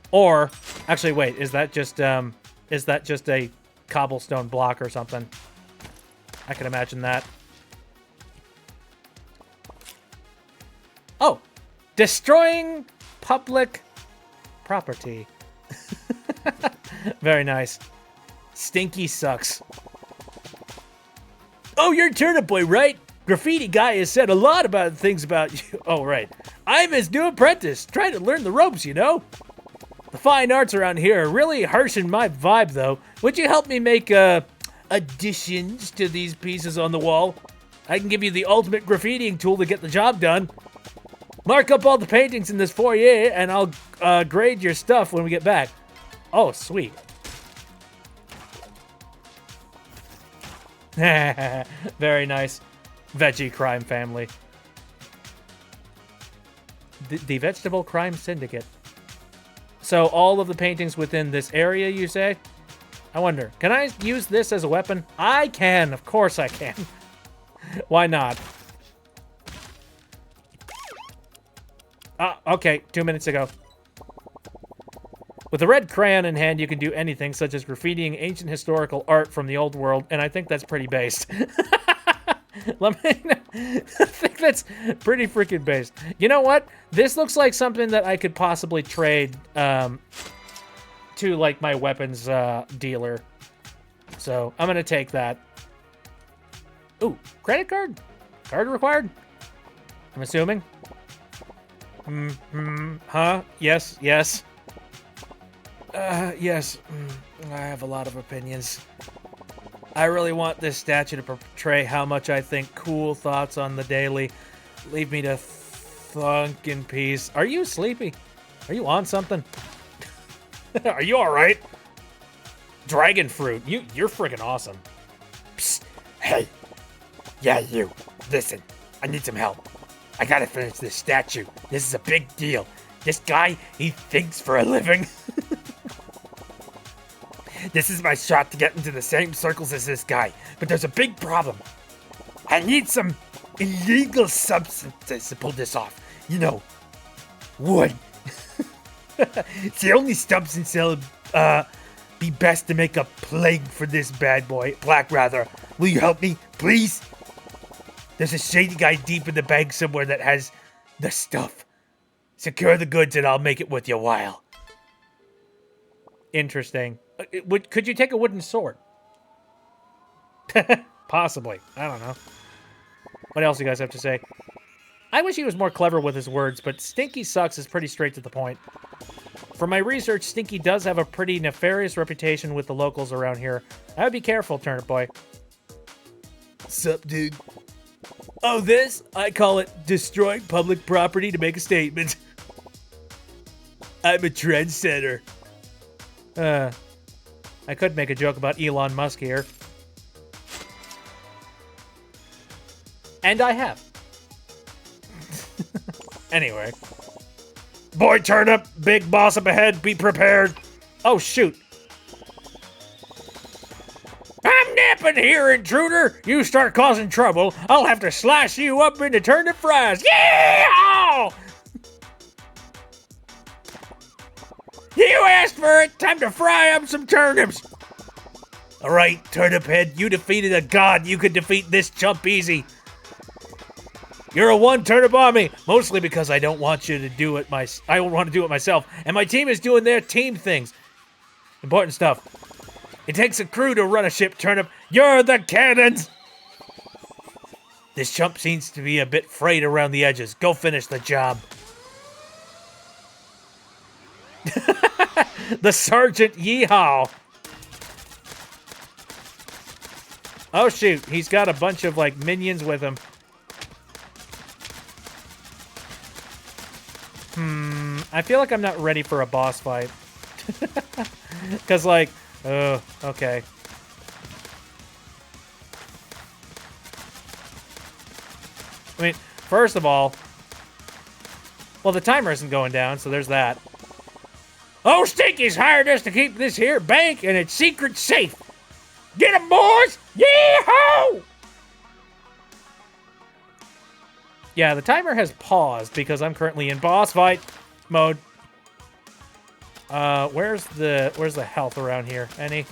A: Or, actually, wait, is that just a cobblestone block or something? I can imagine that. Oh, destroying public property. Very nice. Stinky sucks.
C: Oh, you're Turnip Boy, right? Graffiti guy has said a lot about things about you. Oh, right. I'm his new apprentice, trying to learn the ropes, you know? The fine arts around here are really harshing my vibe, though. Would you help me make, additions to these pieces on the wall? I can give you the ultimate graffitiing tool to get the job done. Mark up all the paintings in this foyer, and I'll grade your stuff when we get back. Oh, sweet. Very nice. Veggie crime family. The Vegetable Crime Syndicate. So all of the paintings within this area, you say? I wonder, can I use this as a weapon? I can, of course I can. Why not? Okay, 2 minutes ago. With a red crayon in hand, you can do anything, such as graffitiing ancient historical art from the old world, and I think that's pretty based. I think that's pretty freaking based. You know what? This looks like something that I could possibly trade to, like, my weapons dealer. So, I'm gonna take that. Ooh, credit card? Card required? I'm assuming. Huh? Yes, yes. Yes. I have a lot of opinions. I really want this statue to portray how much I think cool thoughts on the daily. Leave me to thunk in peace. Are you sleepy? Are you on something? Are you alright? Dragon fruit. You're freaking awesome.
E: Psst. Hey. Yeah, you. Listen. I need some help. I gotta finish this statue. This is a big deal. This guy, he thinks for a living. This is my shot to get into the same circles as this guy. But there's a big problem. I need some illegal substances to pull this off. You know, wood. It's the only substance that'll be best to make a plague for this bad boy. Black, rather. Will you help me, please? There's a shady guy deep in the bank somewhere that has the stuff. Secure the goods and I'll make it worth your while.
A: Interesting. Could you take a wooden sword? Possibly. I don't know. What else do you guys have to say? I wish he was more clever with his words, but Stinky Sucks is pretty straight to the point. From my research, Stinky does have a pretty nefarious reputation with the locals around here. I would be careful, Turnip Boy.
C: Sup, dude? Oh, this? I call it destroying public property to make a statement. I'm a trendsetter.
A: I could make a joke about Elon Musk here. And I have. Anyway.
D: Boy Turnip, big boss up ahead, be prepared.
A: Oh, shoot.
C: I'm napping here, intruder. You start causing trouble, I'll have to slice you up into turnip fries. Yeah! You asked for it. Time to fry up some turnips. All right, Turnip Head, you defeated a god. You could defeat this chump easy. You're a one turnip army, mostly because I don't want you to do it. I don't want to do it myself, and my team is doing their team things. Important stuff. It takes a crew to run a ship, Turnip. You're the cannons. This chump seems to be a bit frayed around the edges. Go finish the job.
A: The Sergeant Yeehaw. Oh, shoot. He's got a bunch of, like, minions with him. I feel like I'm not ready for a boss fight. Because, like, Oh, okay. I mean, first of all, well, the timer isn't going down, so there's that. Oh, Stinky's hired us to keep this here bank and its secret safe. Get 'em, boys! Yee-haw! Yeah, the timer has paused because I'm currently in boss fight mode. Where's the health around here? Any?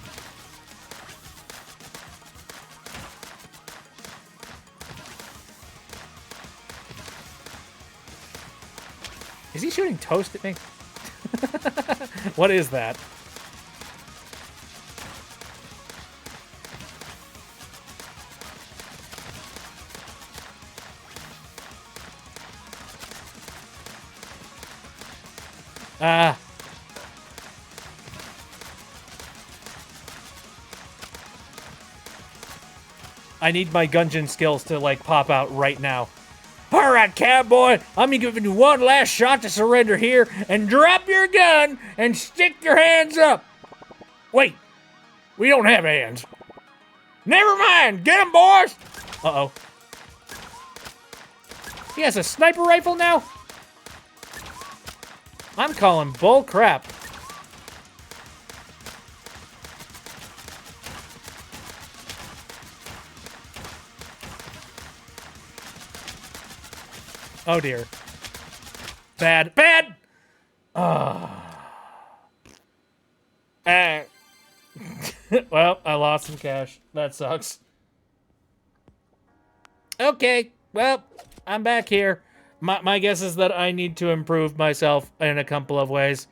A: Is he shooting toast at me? What is that? Ah. I need my Gungeon skills to, like, pop out right now. All right, cowboy, I'm giving you one last shot to surrender here, and drop your gun and stick your hands up. Wait, we don't have hands. Never mind, get 'em, boys. Uh-oh. He has a sniper rifle now? I'm calling bull crap. Oh dear. Bad. Bad! Well, I lost some cash. That sucks. Okay, well, I'm back here. My guess is that I need to improve myself in a couple of ways.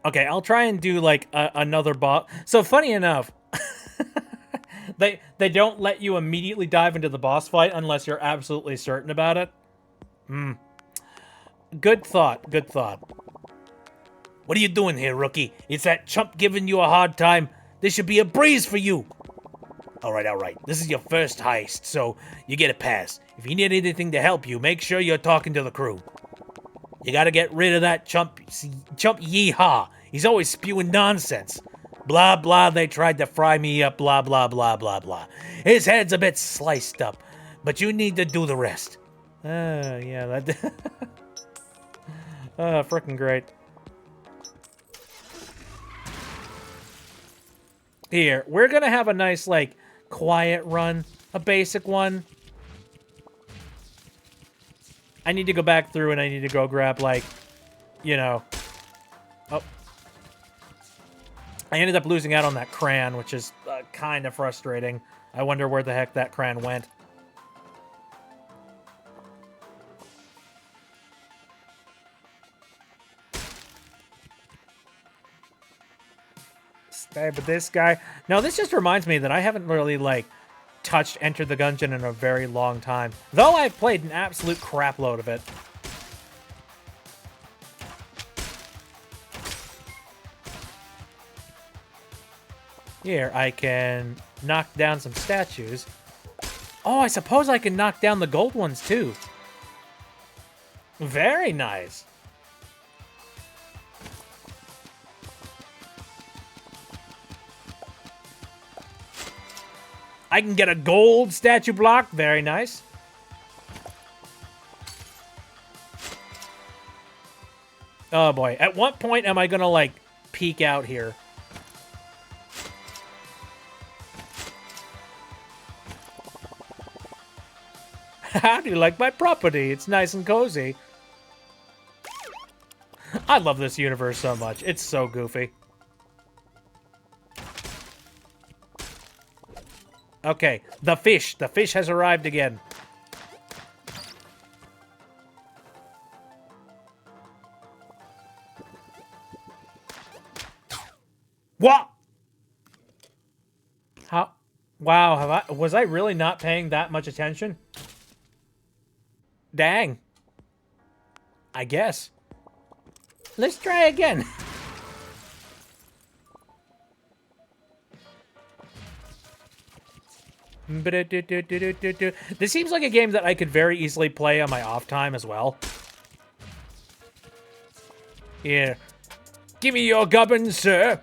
A: Okay, I'll try and do, like, another boss. So, funny enough, they don't let you immediately dive into the boss fight unless you're absolutely certain about it. Good thought, good thought.
C: What are you doing here, rookie? It's that chump giving you a hard time. This should be a breeze for you. All right. This is your first heist, so you get a pass. If you need anything to help you, make sure you're talking to the crew. You gotta get rid of that chump yeehaw. He's always spewing nonsense. Blah, blah, they tried to fry me up, blah, blah, blah, blah, blah. His head's a bit sliced up, but you need to do the rest.
A: Yeah, that... frickin' great. Here, we're gonna have a nice, like, quiet run. A basic one. I need to go back through and I need to go grab, like, you know... Oh. I ended up losing out on that crayon, which is kind of frustrating. I wonder where the heck that crayon went.
D: Stab at this guy.
A: Now, this just reminds me that I haven't really, like, touched Enter the Gungeon in a very long time. Though I've played an absolute crap load of it. Here, I can knock down some statues. Oh, I suppose I can knock down the gold ones, too. Very nice. I can get a gold statue block. Very nice. Oh, boy. At what point am I going to, like, peek out here? How do you like my property? It's nice and cozy. I love this universe so much. It's so goofy. Okay, the fish. The fish has arrived again. What? How? Wow, was I really not paying that much attention? Dang. I guess. Let's try again. This seems like a game that I could very easily play on my off time as well. Yeah. Give me your gubbins, sir.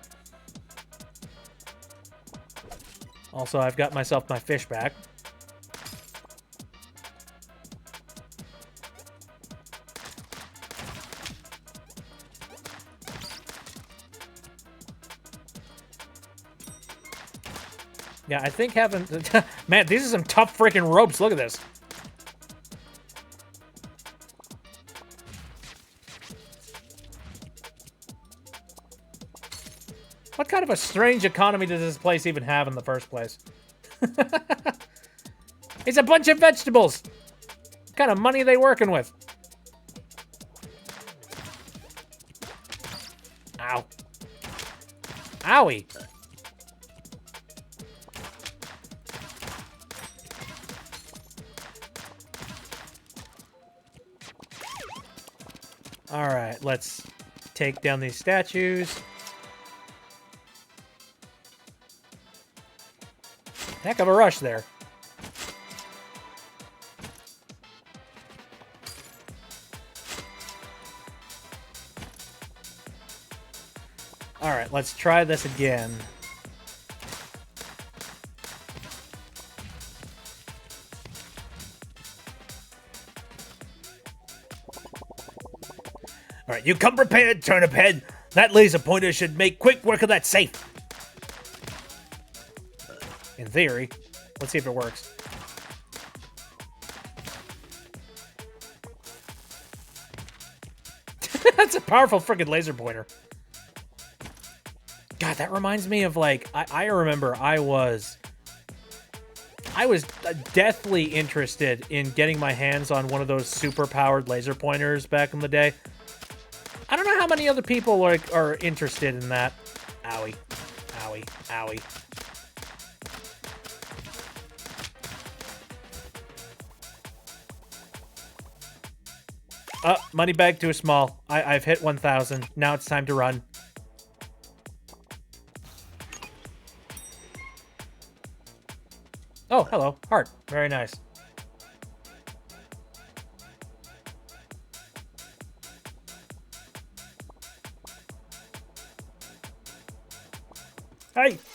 A: Also, I've got myself my fish back. Yeah, I think having... Man, these are some tough freaking ropes. Look at this. What kind of a strange economy does this place even have in the first place? It's a bunch of vegetables. What kind of money are they working with? Ow. Owie. All right, let's take down these statues. Heck of a rush there. All right, let's try this again.
C: All right, you come prepared, Turnip Head. That laser pointer should make quick work of that safe.
A: In theory. Let's see if it works. That's a powerful freaking laser pointer. God, that reminds me of, like, I remember I was deathly interested in getting my hands on one of those super powered laser pointers back in the day. I don't know how many other people like are interested in that. Owie. Owie. Owie. Money bag too small. I've hit 1,000. Now it's time to run. Oh, hello. Heart. Very nice.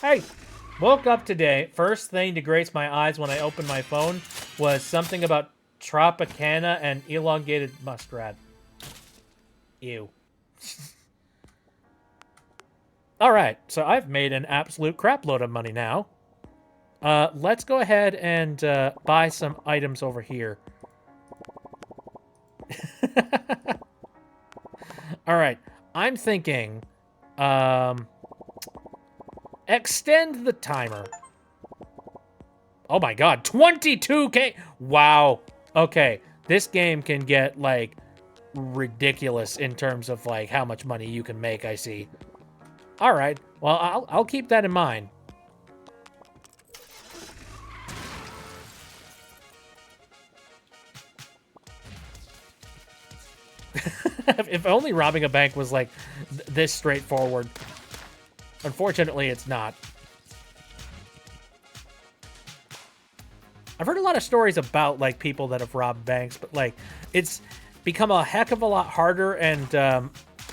A: Hey! Woke up today. First thing to grace my eyes when I opened my phone was something about Tropicana and elongated muskrat. Ew. Alright, so I've made an absolute crapload of money now. Let's go ahead and buy some items over here. Alright, I'm thinking... extend the timer. Oh my god, 22K! Wow. Okay, this game can get, like, ridiculous in terms of, like, how much money you can make, I see. Alright, well, I'll keep that in mind. If only robbing a bank was, like, this straightforward. Unfortunately, it's not. I've heard a lot of stories about, like, people that have robbed banks, but, like, it's become a heck of a lot harder and a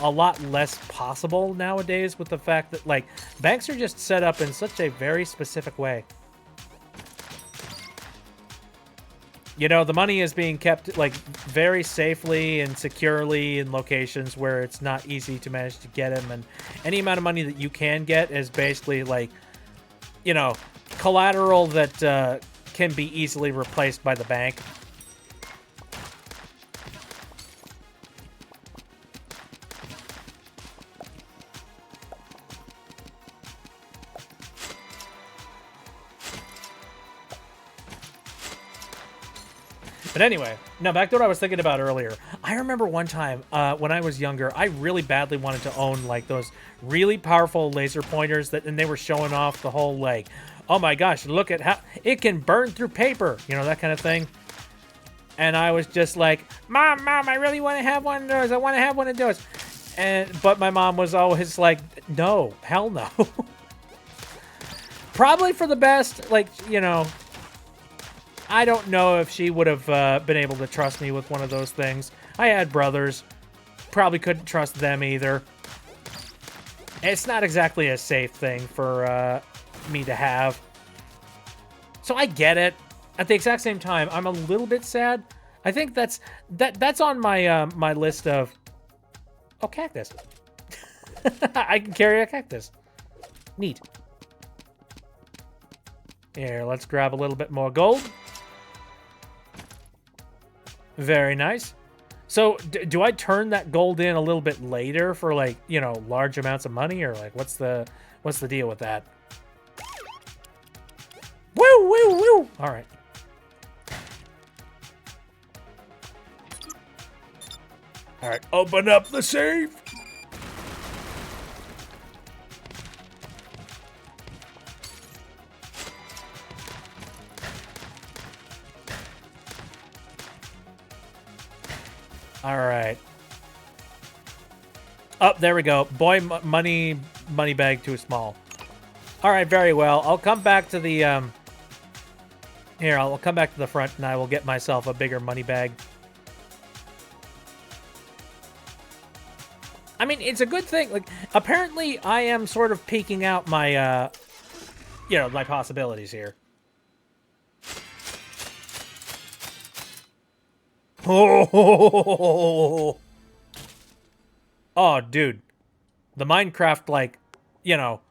A: lot less possible nowadays with the fact that, like, banks are just set up in such a very specific way. You know, the money is being kept, like, very safely and securely in locations where it's not easy to manage to get them, and any amount of money that you can get is basically, like, you know, collateral that can be easily replaced by the bank. But anyway, now back to what I was thinking about earlier. I remember one time when I was younger, I really badly wanted to own, like, those really powerful laser pointers that, and they were showing off the whole, like, oh my gosh, look at how it can burn through paper, you know, that kind of thing. And I was just like, Mom, I really want to have one of those. I want to have one of those. But my mom was always like, no, hell no. Probably for the best, like, you know, I don't know if she would have been able to trust me with one of those things. I had brothers. Probably couldn't trust them either. It's not exactly a safe thing for me to have. So I get it. At the exact same time, I'm a little bit sad. I think that's on my my list of... Oh, cactus. I can carry a cactus. Neat. Here, let's grab a little bit more gold. Very nice. So, do I turn that gold in a little bit later for, like, you know, large amounts of money? Or, like, what's the deal with that? Woo, woo, woo! Alright. Alright, open up the safe! Alright. Oh, there we go. Boy, money bag too small. Alright, very well. I'll come back to the, Here, I'll come back to the front and I will get myself a bigger money bag. I mean, it's a good thing. Like, apparently I am sort of peeking out my, you know, my possibilities here. Oh, dude. The Minecraft, like, you know,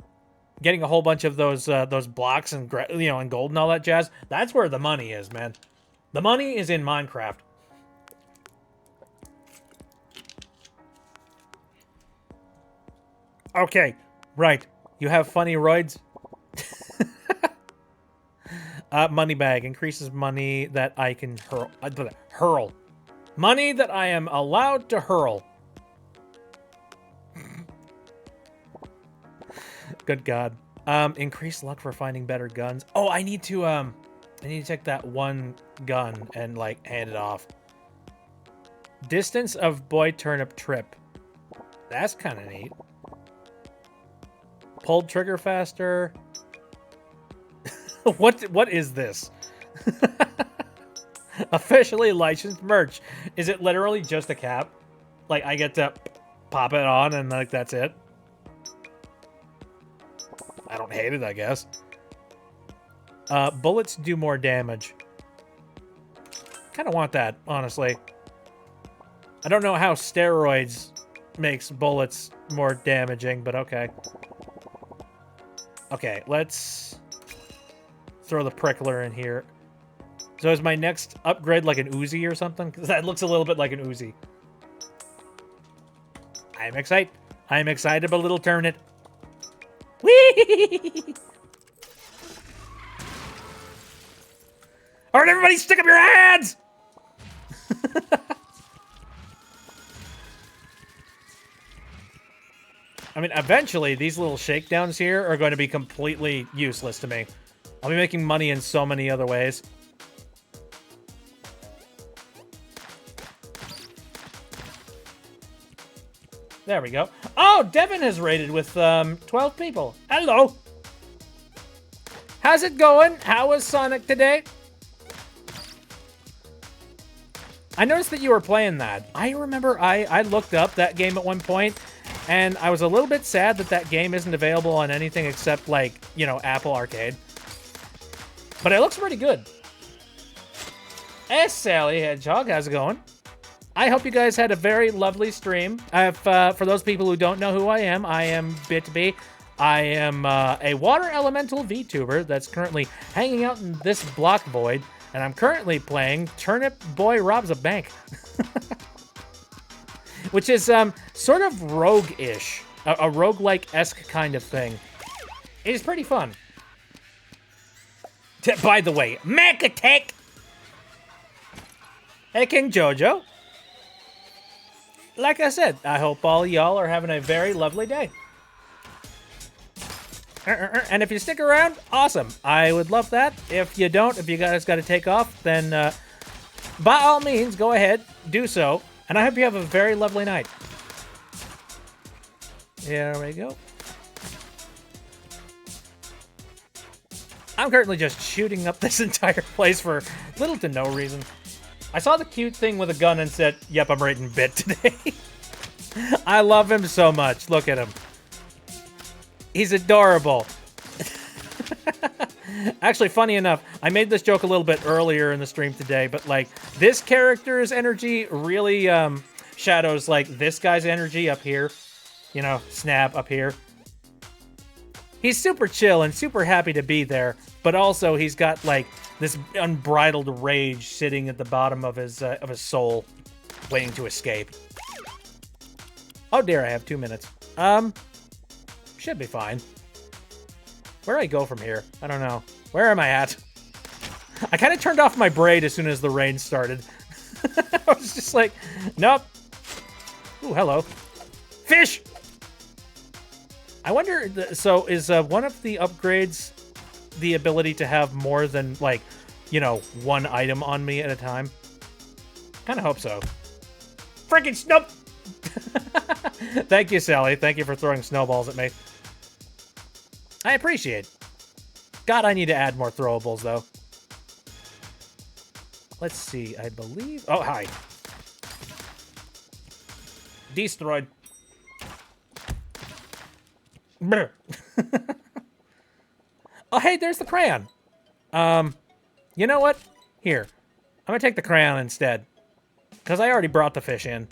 A: getting a whole bunch of those blocks and, you know, and gold and all that jazz. That's where the money is, man. The money is in Minecraft. Okay, right. You have funny roids? Money bag increases money that I can hurl. Money that I am allowed to hurl. Good God. Increase luck for finding better guns. Oh, I need to take that one gun and, like, hand it off. Distance of boy turnip trip. That's kind of neat. Pulled trigger faster. What is this? Officially licensed merch. Is it literally just a cap? Like, I get to pop it on and, like, that's it? I don't hate it, I guess. Bullets do more damage. Kind of want that, honestly. I don't know how steroids makes bullets more damaging, but okay. Okay, let's throw the prickler in here. So is my next upgrade like an Uzi or something? Because that looks a little bit like an Uzi. I'm excited. I'm excited about little Turnip. Whee! Alright, everybody stick up your hands! I mean, eventually, these little shakedowns here are going to be completely useless to me. I'll be making money in so many other ways. There we go. Oh, Devin has raided with 12 people. Hello. How's it going? How was Sonic today? I noticed that you were playing that. I remember I looked up that game at one point, and I was a little bit sad that that game isn't available on anything except, like, you know, Apple Arcade. But it looks pretty good. Hey, Sally Hedgehog, how's it going? I hope you guys had a very lovely stream. For those people who don't know who I am Bitby. I am a water elemental VTuber that's currently hanging out in this block void, and I'm currently playing Turnip Boy Robs a Bank. Which is sort of rogue-ish. A roguelike-esque kind of thing. It is pretty fun. By the way, Mac Attack! Hey, King Jojo. Like I said, I hope all y'all are having a very lovely day. And if you stick around, awesome. I would love that. If you don't, if you guys got to take off, then by all means, go ahead, do so. And I hope you have a very lovely night. There we go. I'm currently just shooting up this entire place for little to no reason. I saw the cute thing with a gun and said, yep, I'm rating Bit today. I love him so much. Look at him. He's adorable. Actually, funny enough, I made this joke a little bit earlier in the stream today, but like this character's energy really shadows like this guy's energy up here. You know, Snap up here. He's super chill and super happy to be there, but also he's got like this unbridled rage sitting at the bottom of his soul, waiting to escape. Oh dear, I have 2 minutes. Should be fine. Where do I go from here? I don't know. Where am I at? I kind of turned off my braid as soon as the rain started. I was just like, nope. Ooh, hello. Fish! I wonder, so is one of the upgrades the ability to have more than, like, you know, one item on me at a time? Kind of hope so. Freaking snow! Thank you, Sally. Thank you for throwing snowballs at me. I appreciate. God, I need to add more throwables, though. Let's see, I believe... Oh, hi. Destroyed. Brr. Oh, hey, there's the crayon. You know what? Here. I'm gonna take the crayon instead. Because I already brought the fish in.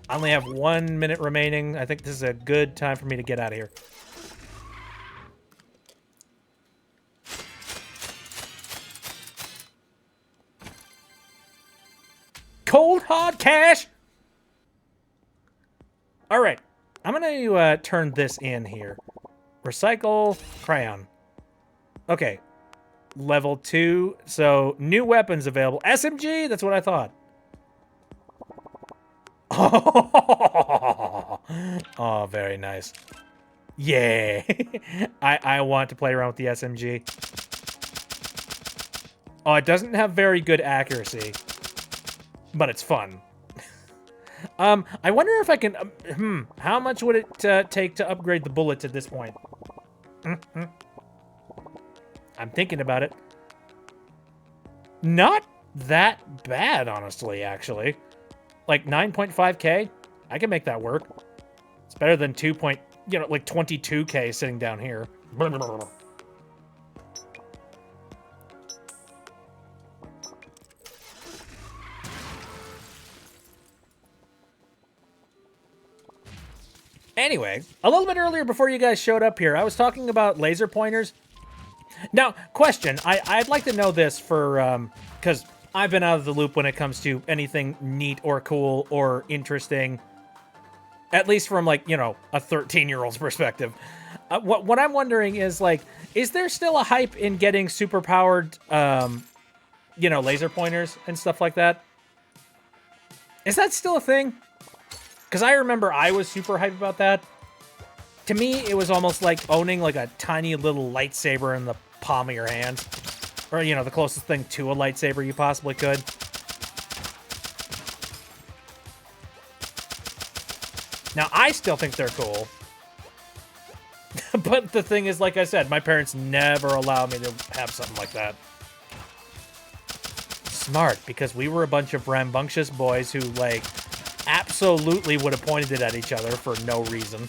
A: I only have 1 minute remaining. I think this is a good time for me to get out of here. Cold hard cash. All right, I'm gonna turn this in here. Recycle crayon. Okay, level 2. So new weapons available. SMG. That's what I thought. Oh, very nice. Yeah, I want to play around with the SMG. Oh, it doesn't have very good accuracy. But it's fun. I wonder if I can... how much would it take to upgrade the bullets at this point? I'm thinking about it. Not that bad, honestly, actually. Like 9.5k? I can make that work. It's better than 22k sitting down here. Anyway, a little bit earlier before you guys showed up here, I was talking about laser pointers. Now, question, I'd like to know this for, because I've been out of the loop when it comes to anything neat or cool or interesting, at least from, like, you know, a 13-year-old's perspective. What I'm wondering is, like, is there still a hype in getting super-powered, you know, laser pointers and stuff like that? Is that still a thing? Because I remember I was super hyped about that. To me, it was almost like owning like a tiny little lightsaber in the palm of your hand. Or, you know, the closest thing to a lightsaber you possibly could. Now, I still think they're cool. But the thing is, like I said, my parents never allowed me to have something like that. Smart, because we were a bunch of rambunctious boys who, like... absolutely would have pointed it at each other for no reason.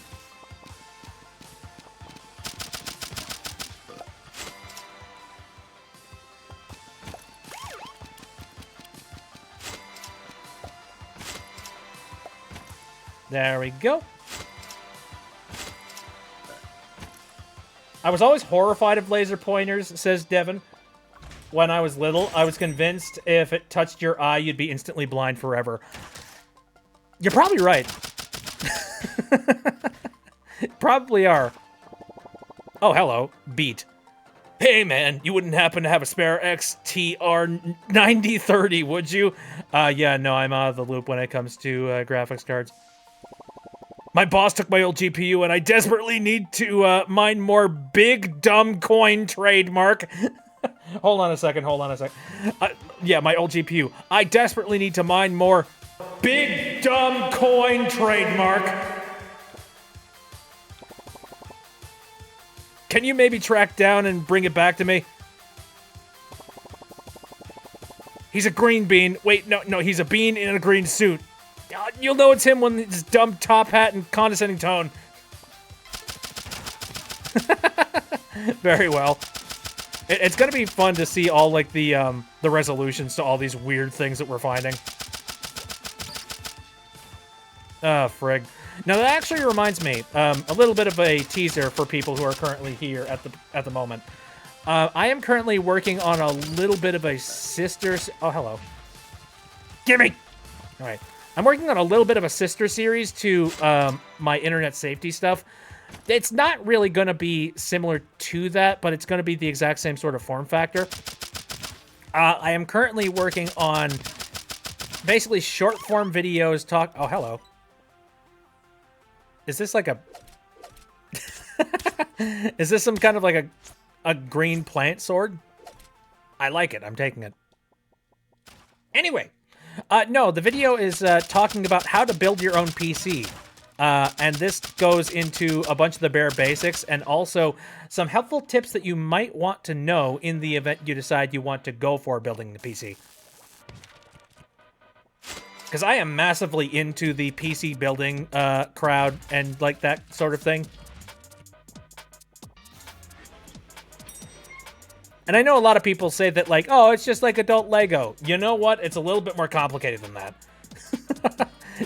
A: There we go. I was always horrified of laser pointers, says Devin. When I was little, I was convinced if it touched your eye, you'd be instantly blind forever. You're probably right. Probably are. Oh, hello. Beat. Hey, man, you wouldn't happen to have a spare XTR 9030, would you? Yeah, no, I'm out of the loop when it comes to graphics cards. My boss took my old GPU, and I desperately need to mine more big dumb coin trademark. Hold on a second, hold on a second. Yeah, my old GPU. I desperately need to mine more... big dumb coin trademark. Can you maybe track down and bring it back to me? He's a green bean. Wait, no, he's a bean in a green suit. You'll know it's him when his dumb top hat and condescending tone. Very well. It's gonna be fun to see all like the resolutions to all these weird things that we're finding. Frig. Now that actually reminds me, a little bit of a teaser for people who are currently here at the moment. I am currently working on a little bit of a sister. Oh, hello.
E: Gimme!
A: All right. I'm working on a little bit of a sister series to my internet safety stuff. It's not really going to be similar to that, but it's going to be the exact same sort of form factor. I am currently working on basically short form videos Oh, hello. Is this like a... Is this some kind of like a green plant sword? I like it. I'm taking it. Anyway. No, the video is talking about how to build your own PC. And this goes into a bunch of the bare basics and also some helpful tips that you might want to know in the event you decide you want to go for building the PC. Because I am massively into the PC building crowd and like that sort of thing. And I know a lot of people say that like, oh, it's just like adult Lego. You know what? It's a little bit more complicated than that.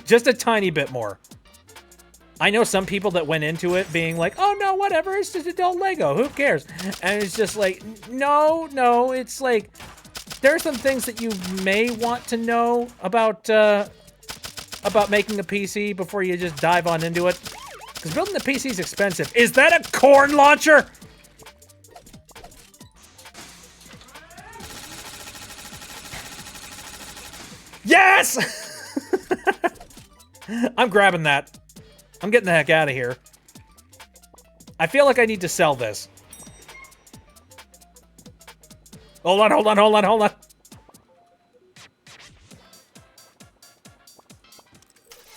A: Just a tiny bit more. I know some people that went into it being like, oh, no, whatever, it's just adult Lego, who cares? And it's just like, no, it's like, there are some things that you may want to know about making a PC before you just dive on into it. Because building a PC is expensive. Is that a corn launcher? Yes! I'm grabbing that. I'm getting the heck out of here. I feel like I need to sell this. Hold on.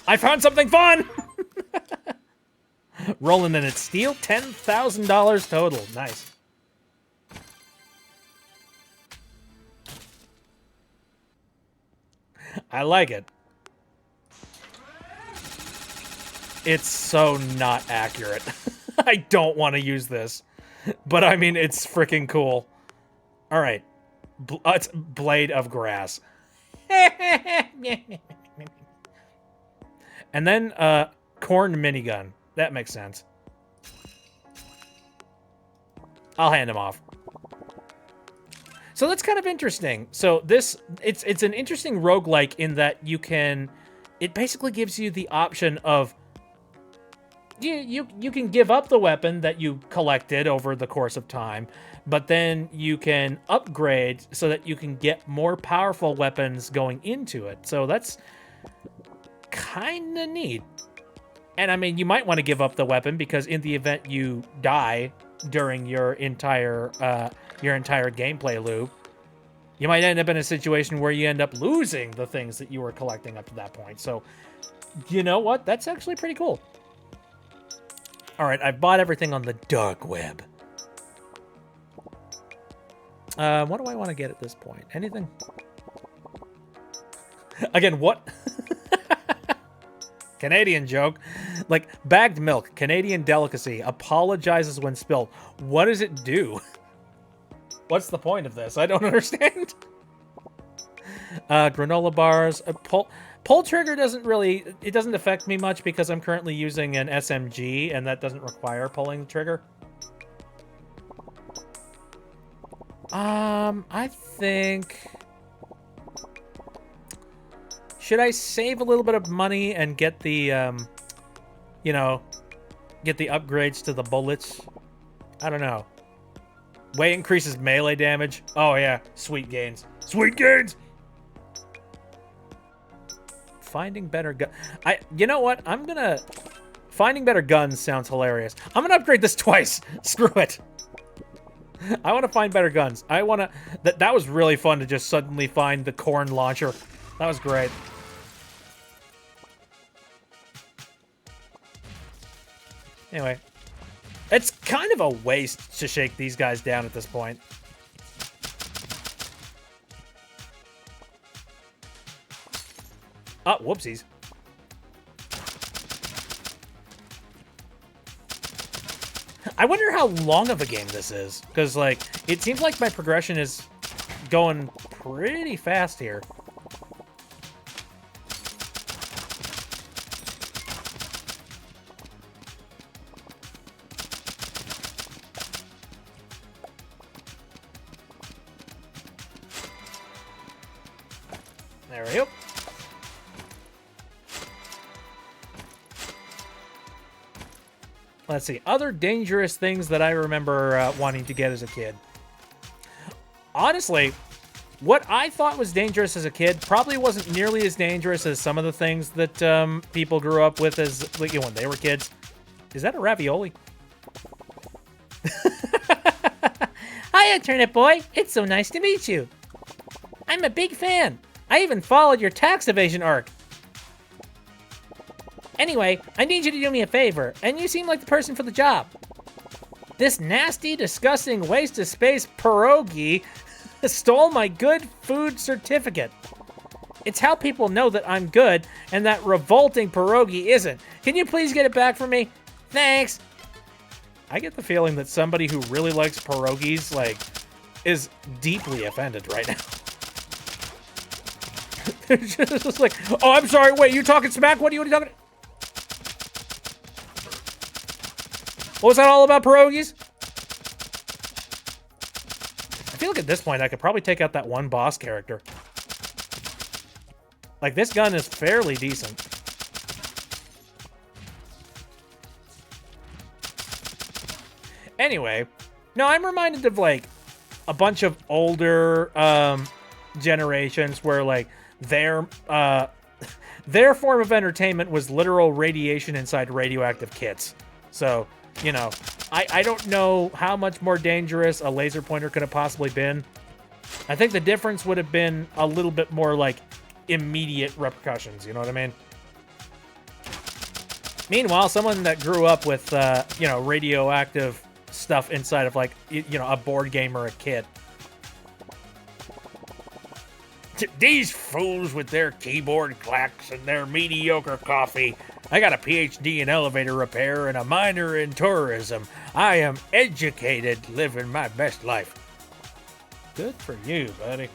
A: I found something fun! Rolling in its steel, $10,000 total. Nice. I like it. It's so not accurate. I don't want to use this. But I mean, it's freaking cool. All right. It's Blade of Grass. And then corn minigun. That makes sense. I'll hand him off. So that's kind of interesting. So it's an interesting roguelike in that you can... It basically gives you the option of... You can give up the weapon that you collected over the course of time, but then you can upgrade so that you can get more powerful weapons going into it. So that's kind of neat. And I mean, you might want to give up the weapon because in the event you die during your entire gameplay loop, you might end up in a situation where you end up losing the things that you were collecting up to that point. So, you know what? That's actually pretty cool. All right, I've bought everything on the dark web. What do I want to get at this point? Anything? Again, what? Canadian joke. Like, bagged milk, Canadian delicacy, apologizes when spilled. What does it do? What's the point of this? I don't understand. Granola bars. Pull trigger doesn't really... It doesn't affect me much because I'm currently using an SMG, and that doesn't require pulling the trigger. I think... Should I save a little bit of money and get the, you know, get the upgrades to the bullets? I don't know. Way increases melee damage. Oh, yeah. Sweet gains. Sweet gains! Finding better gun. You know what? I'm gonna... Finding better guns sounds hilarious. I'm gonna upgrade this twice. Screw it. I want to find better guns. I want to... That was really fun to just suddenly find the corn launcher. That was great. Anyway. It's kind of a waste to shake these guys down at this point. Oh, whoopsies. I wonder how long of a game this is, because, like, it seems like my progression is going pretty fast here. There we go. Let's see. Other dangerous things that I remember wanting to get as a kid. Honestly, what I thought was dangerous as a kid probably wasn't nearly as dangerous as some of the things that people grew up with as like, when they were kids. Is that a ravioli?
C: Hiya, Turnip Boy. It's so nice to meet you. I'm a big fan. I even followed your tax evasion arc. Anyway, I need you to do me a favor, and you seem like the person for the job. This nasty, disgusting waste of space pierogi stole my good food certificate. It's how people know that I'm good, and that revolting pierogi isn't. Can you please get it back for me? Thanks.
A: I get the feeling that somebody who really likes pierogies, like, is deeply offended right now. They're just like, oh, I'm sorry, wait, you talking smack? What are you talking? What was that all about, pierogies? I feel like at this point I could probably take out that one boss character. Like, this gun is fairly decent. Anyway, no, I'm reminded of, like, a bunch of older generations where, like, their form of entertainment was literal radiation inside radioactive kits. So, you know, I don't know how much more dangerous a laser pointer could have possibly been. I think the difference would have been a little bit more, like, immediate repercussions, you know what I mean? Meanwhile, someone that grew up with, you know, radioactive stuff inside of, like, you know, a board game or a kit.
C: These fools with their keyboard clacks and their mediocre coffee. I got a PhD in elevator repair and a minor in tourism. I am educated, living my best life.
A: Good for you, buddy.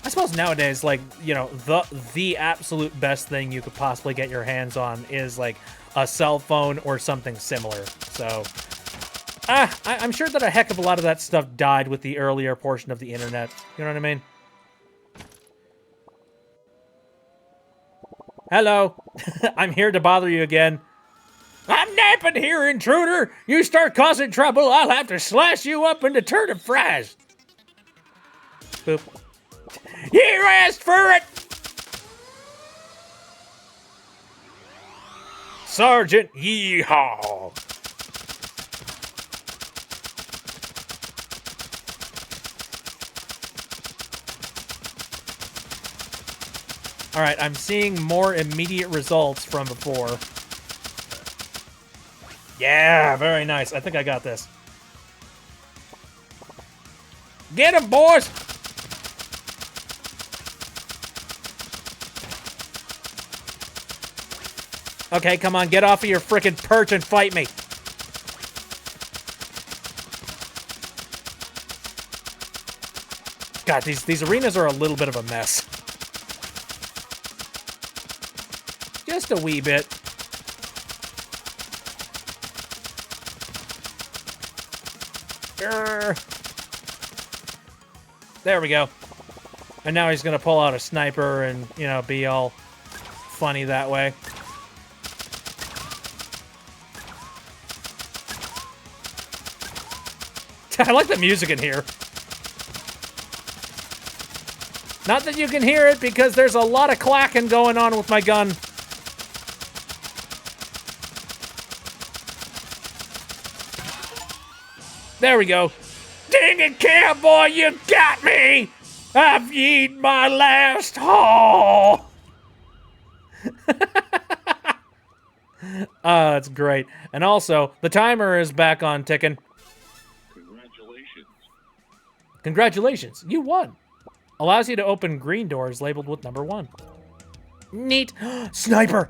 A: I suppose nowadays, like, you know, the absolute best thing you could possibly get your hands on is, like, a cell phone or something similar. So, I'm sure that a heck of a lot of that stuff died with the earlier portion of the internet. You know what I mean? Hello. I'm here to bother you again.
C: I'm napping here, intruder. You start causing trouble, I'll have to slash you up into turnip fries.
A: Boop.
C: You asked for it!
E: Sergeant Yeehaw!
A: All right, I'm seeing more immediate results from before. Yeah, very nice. I think I got this.
C: Get him, boys!
A: Okay, come on, get off of your frickin' perch and fight me. God, these arenas are a little bit of a mess. Just a wee bit. There we go. And now he's gonna pull out a sniper and, you know, be all funny that way. I like the music in here. Not that you can hear it because there's a lot of clacking going on with my gun. There we go.
C: Dang it, cowboy, you got me! I've eaten my last haul!
A: That's great. And also, the timer is back on ticking.
F: Congratulations.
A: Congratulations, you won. Allows you to open green doors labeled with number 1. Neat. Sniper!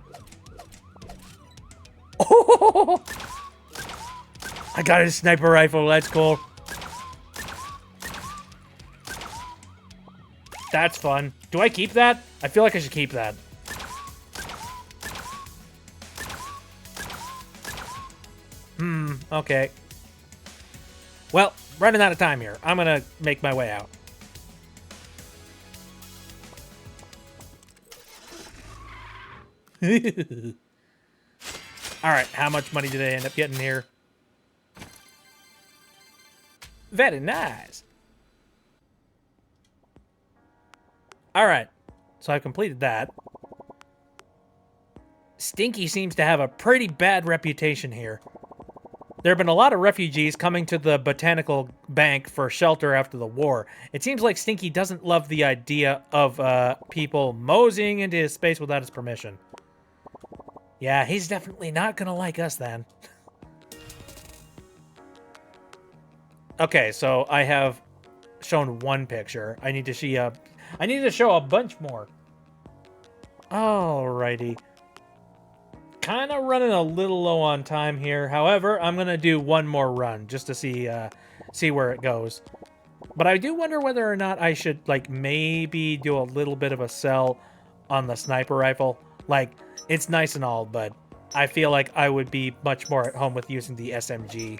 A: Oh! I got a sniper rifle, that's cool. That's fun. Do I keep that? I feel like I should keep that. Okay. Well, running out of time here. I'm gonna make my way out. Alright, how much money did I end up getting here? Very nice. Alright, so I've completed that. Stinky seems to have a pretty bad reputation here. There have been a lot of refugees coming to the Botanical Bank for shelter after the war. It seems like Stinky doesn't love the idea of people moseying into his space without his permission. Yeah, he's definitely not gonna like us then. Okay, so I have shown one picture. I need to see I need to show a bunch more. Alrighty. Kind of running a little low on time here. However, I'm gonna do one more run just to see where it goes. But I do wonder whether or not I should like maybe do a little bit of a sell on the sniper rifle. Like, it's nice and all, but I feel like I would be much more at home with using the SMG.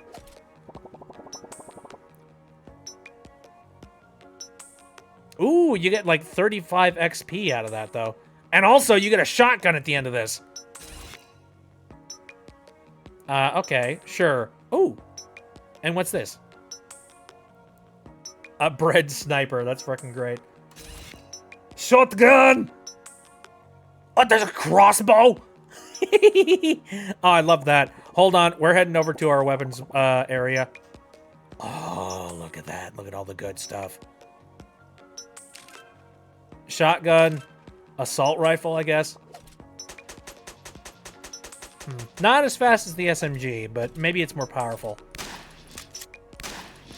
A: Ooh, you get like 35 XP out of that though. And also you get a shotgun at the end of this. Okay, sure. Ooh. And what's this? A bread sniper. That's freaking great. Shotgun! Oh, there's a crossbow! Oh, I love that. Hold on. We're heading over to our weapons area. Oh, look at that. Look at all the good stuff. Shotgun. Assault rifle, I guess. Not as fast as the SMG, but maybe it's more powerful.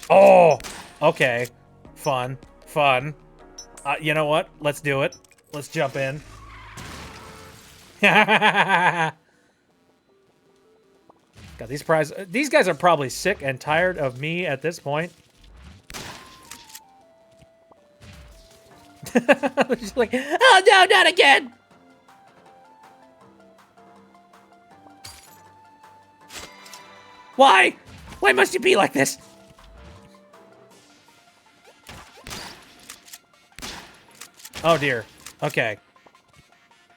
A: Oh! Okay. Fun. Fun. You know what? Let's do it. Let's jump in. God, these guys are probably sick and tired of me at this point. They're just like, oh no, not again! Why? Why must you be like this? Oh dear. Okay.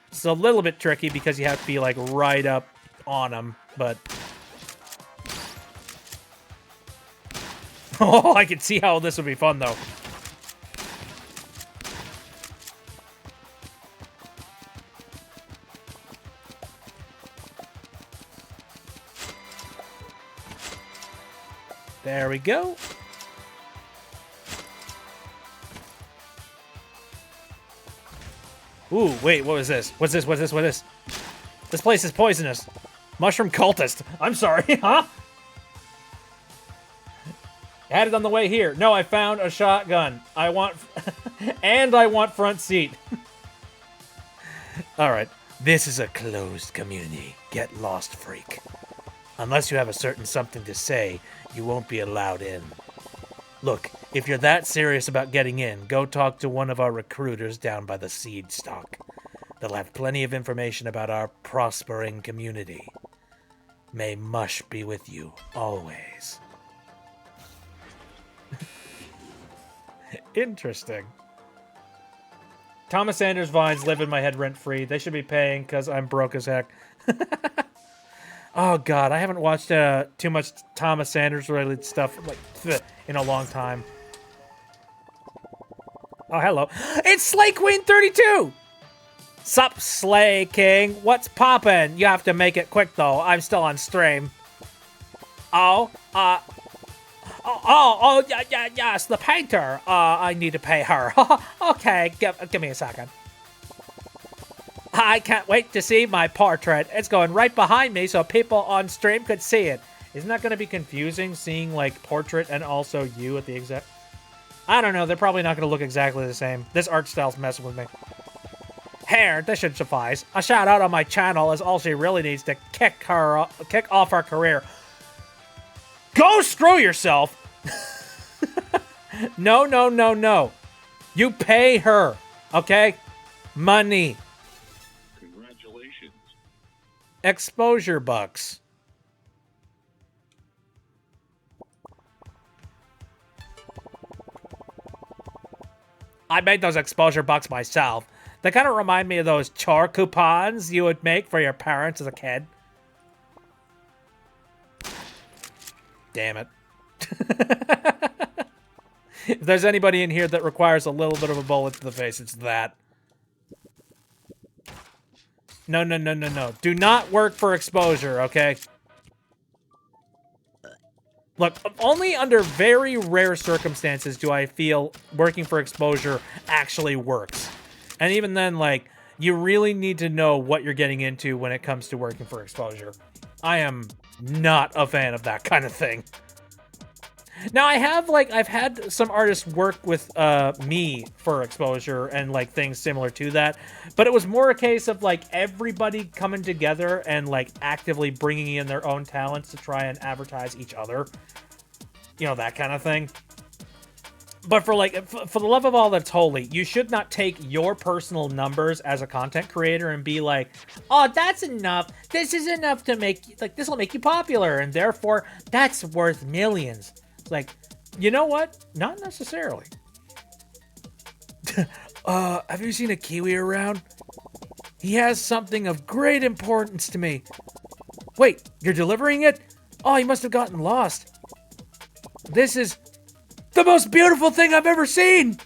A: It's a little bit tricky because you have to be like right up on them, but... Oh, I can see how this would be fun though. There we go. Ooh, wait, what was this? What's this? What's this? What's this? This place is poisonous. Mushroom cultist. I'm sorry, huh? Had it on the way here. No, I found a shotgun. I want... and I want front seat. Alright. This is a closed community. Get lost, freak. Unless you have a certain something to say, you won't be allowed in. Look, if you're that serious about getting in, go talk to one of our recruiters down by the seed stock. They'll have plenty of information about our prospering community. May mush be with you, always. Interesting. Thomas Sanders vines live in my head rent-free. They should be paying because I'm broke as heck. Oh, God, I haven't watched too much Thomas Sanders-related stuff like in a long time. Oh, hello. It's Slay Queen 32! Sup, Slay King? What's poppin'? You have to make it quick, though. I'm still on stream. Oh, yes, the painter. I need to pay her. Okay, give me a second. I can't wait to see my portrait. It's going right behind me so people on stream could see it. Isn't that going to be confusing, seeing, like, portrait and also you at the exact... I don't know. They're probably not going to look exactly the same. This art style's messing with me. Here, this should suffice. A shout out on my channel is all she really needs to kick off her career. Go screw yourself. No, no, no, no. You pay her, okay? Money.
F: Congratulations.
A: Exposure bucks. I made those exposure bucks myself. They kind of remind me of those chore coupons you would make for your parents as a kid. Damn it. If there's anybody in here that requires a little bit of a bullet to the face, it's that. No, no, no, no, no. Do not work for exposure, okay? Look, only under very rare circumstances do I feel working for exposure actually works. And even then, like, you really need to know what you're getting into when it comes to working for exposure. I am not a fan of that kind of thing. Now, I've had some artists work with me for exposure and, like, things similar to that. But it was more a case of, like, everybody coming together and, like, actively bringing in their own talents to try and advertise each other. You know, that kind of thing. But for, like, for the love of all that's holy, you should not take your personal numbers as a content creator and be like, oh, that's enough. This is enough to make, like, this will make you popular. And therefore, that's worth millions. Like, you know what? Not necessarily. Have you seen a Kiwi around? He has something of great importance to me. Wait, you're delivering it? Oh, he must have gotten lost. This is the most beautiful thing I've ever seen.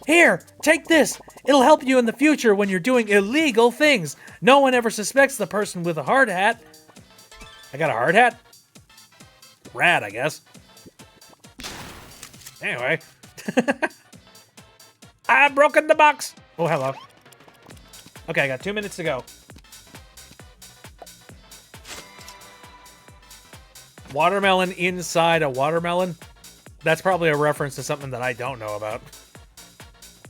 A: Here, take this. It'll help you in the future when you're doing illegal things. No one ever suspects the person with a hard hat. I got a hard hat? Rad, I guess. Anyway. I've broken the box. Oh, hello. Okay, I got 2 minutes to go. Watermelon inside a watermelon? That's probably a reference to something that I don't know about.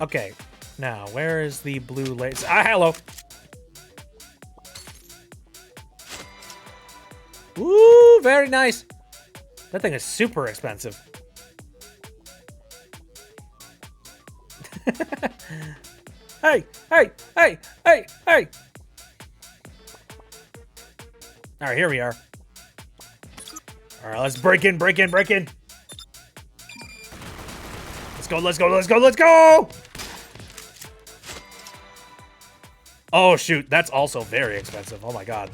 A: Okay, now, where is the blue lace? Ah, hello. Woo, very nice. That thing is super expensive. Hey, hey, hey, hey, hey. All right, here we are. All right, let's break in, break in, break in. Let's go, let's go, let's go, let's go! Oh, shoot, that's also very expensive. Oh, my God.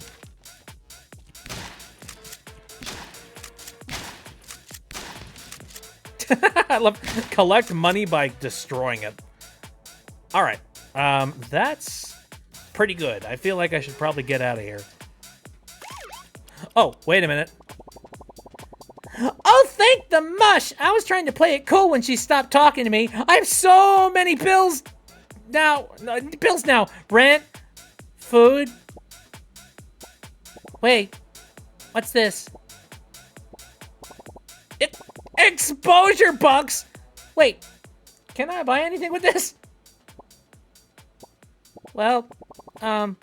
A: I love collect money by destroying it. All right, that's pretty good. I feel like I should probably get out of here. Oh, wait a minute. Oh, thank the mush! I was trying to play it cool when she stopped talking to me. I have so many bills now. Rent, food. Wait, what's this? Exposure bucks! Wait, can I buy anything with this? Well, I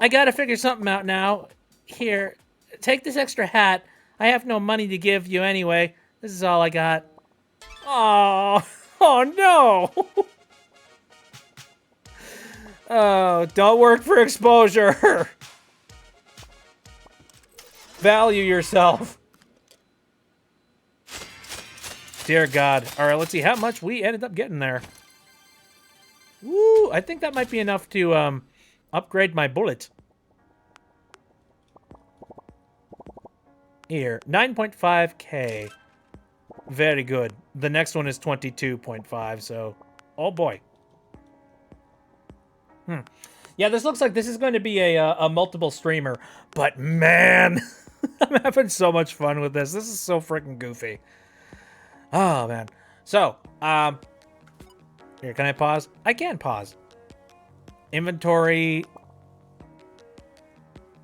A: gotta figure something out now. Here, take this extra hat. I have no money to give you anyway. This is all I got. Oh, oh no! Oh, don't work for exposure. Value yourself. Dear God. All right, let's see how much we ended up getting there. Woo! I think that might be enough to upgrade my bullet. Here, 9.5k. Very good. The next one is 22.5, so... Oh, boy. Yeah, this looks like this is going to be a multiple streamer. But, man! I'm having so much fun with this. This is so freaking goofy. Oh, man. So, here, can I pause? I can pause. Inventory.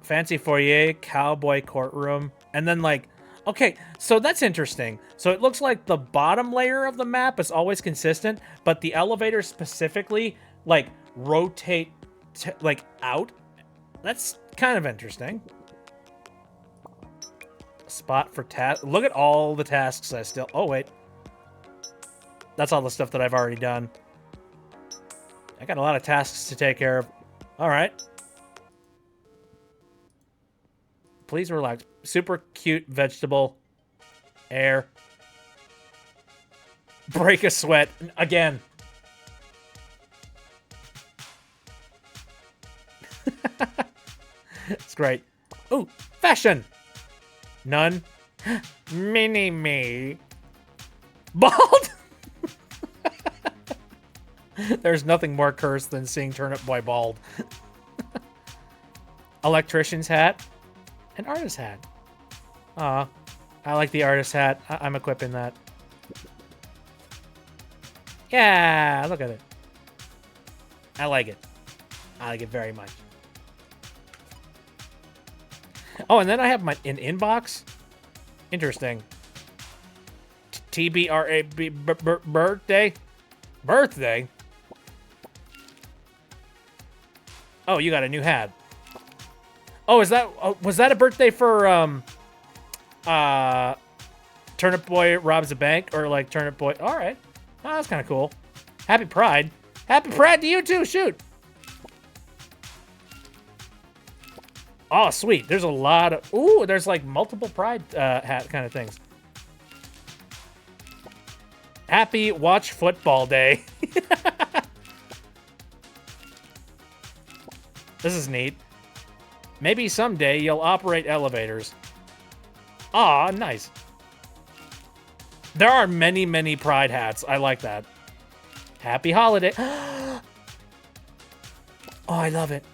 A: Fancy foyer, cowboy courtroom. And then, like, Okay, so that's interesting. So it looks like the bottom layer of the map is always consistent, but the elevators specifically, like, rotate, like, out. That's kind of interesting. Spot for task. Look at all the tasks I still... Oh, wait. That's all the stuff that I've already done. I got a lot of tasks to take care of. All right. Please relax. Super cute vegetable. Air. Break a sweat. Again. It's great. Ooh, fashion. None. Mini-me. Bald? There's nothing more cursed than seeing Turnip Boy bald. Electrician's hat. An artist hat. Aw. I like the artist hat. I'm equipping that. Yeah, look at it. I like it. I like it very much. Oh, and then I have an inbox. Interesting. TBRAB birthday? Birthday? Oh, you got a new hat. Oh, is that... Oh, was that a birthday for, Turnip Boy robs a bank? Or, like, Turnip Boy... Alright. Oh, that's kind of cool. Happy Pride. Happy Pride to you, too! Shoot! Oh, sweet. There's a lot of... Ooh, there's, like, multiple Pride hat kind of things. Happy Watch Football Day. This is neat. Maybe someday you'll operate elevators. Aw, nice. There are many, many Pride hats. I like that. Happy holiday. Oh, I love it.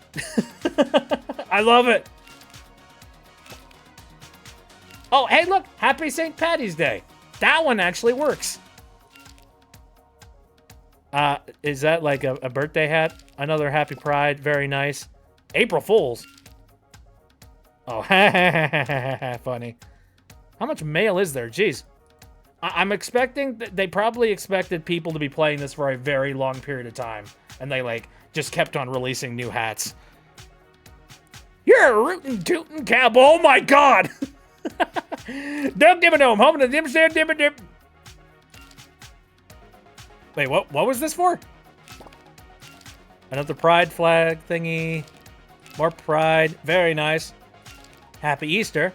A: I love it. Oh, hey, look. Happy St. Patty's Day. That one actually works. Is that like a birthday hat? Another Happy Pride. Very nice. April Fools. Oh, funny. How much mail is there? Jeez. I'm expecting... They probably expected people to be playing this for a very long period of time. And they, like, just kept on releasing new hats. You're a rootin' tootin' cowboy. Oh, my God! Dub dim dome. Home to dim stand dim dim. Wait, what was this for? Another Pride flag thingy. More Pride. Very nice. Happy Easter.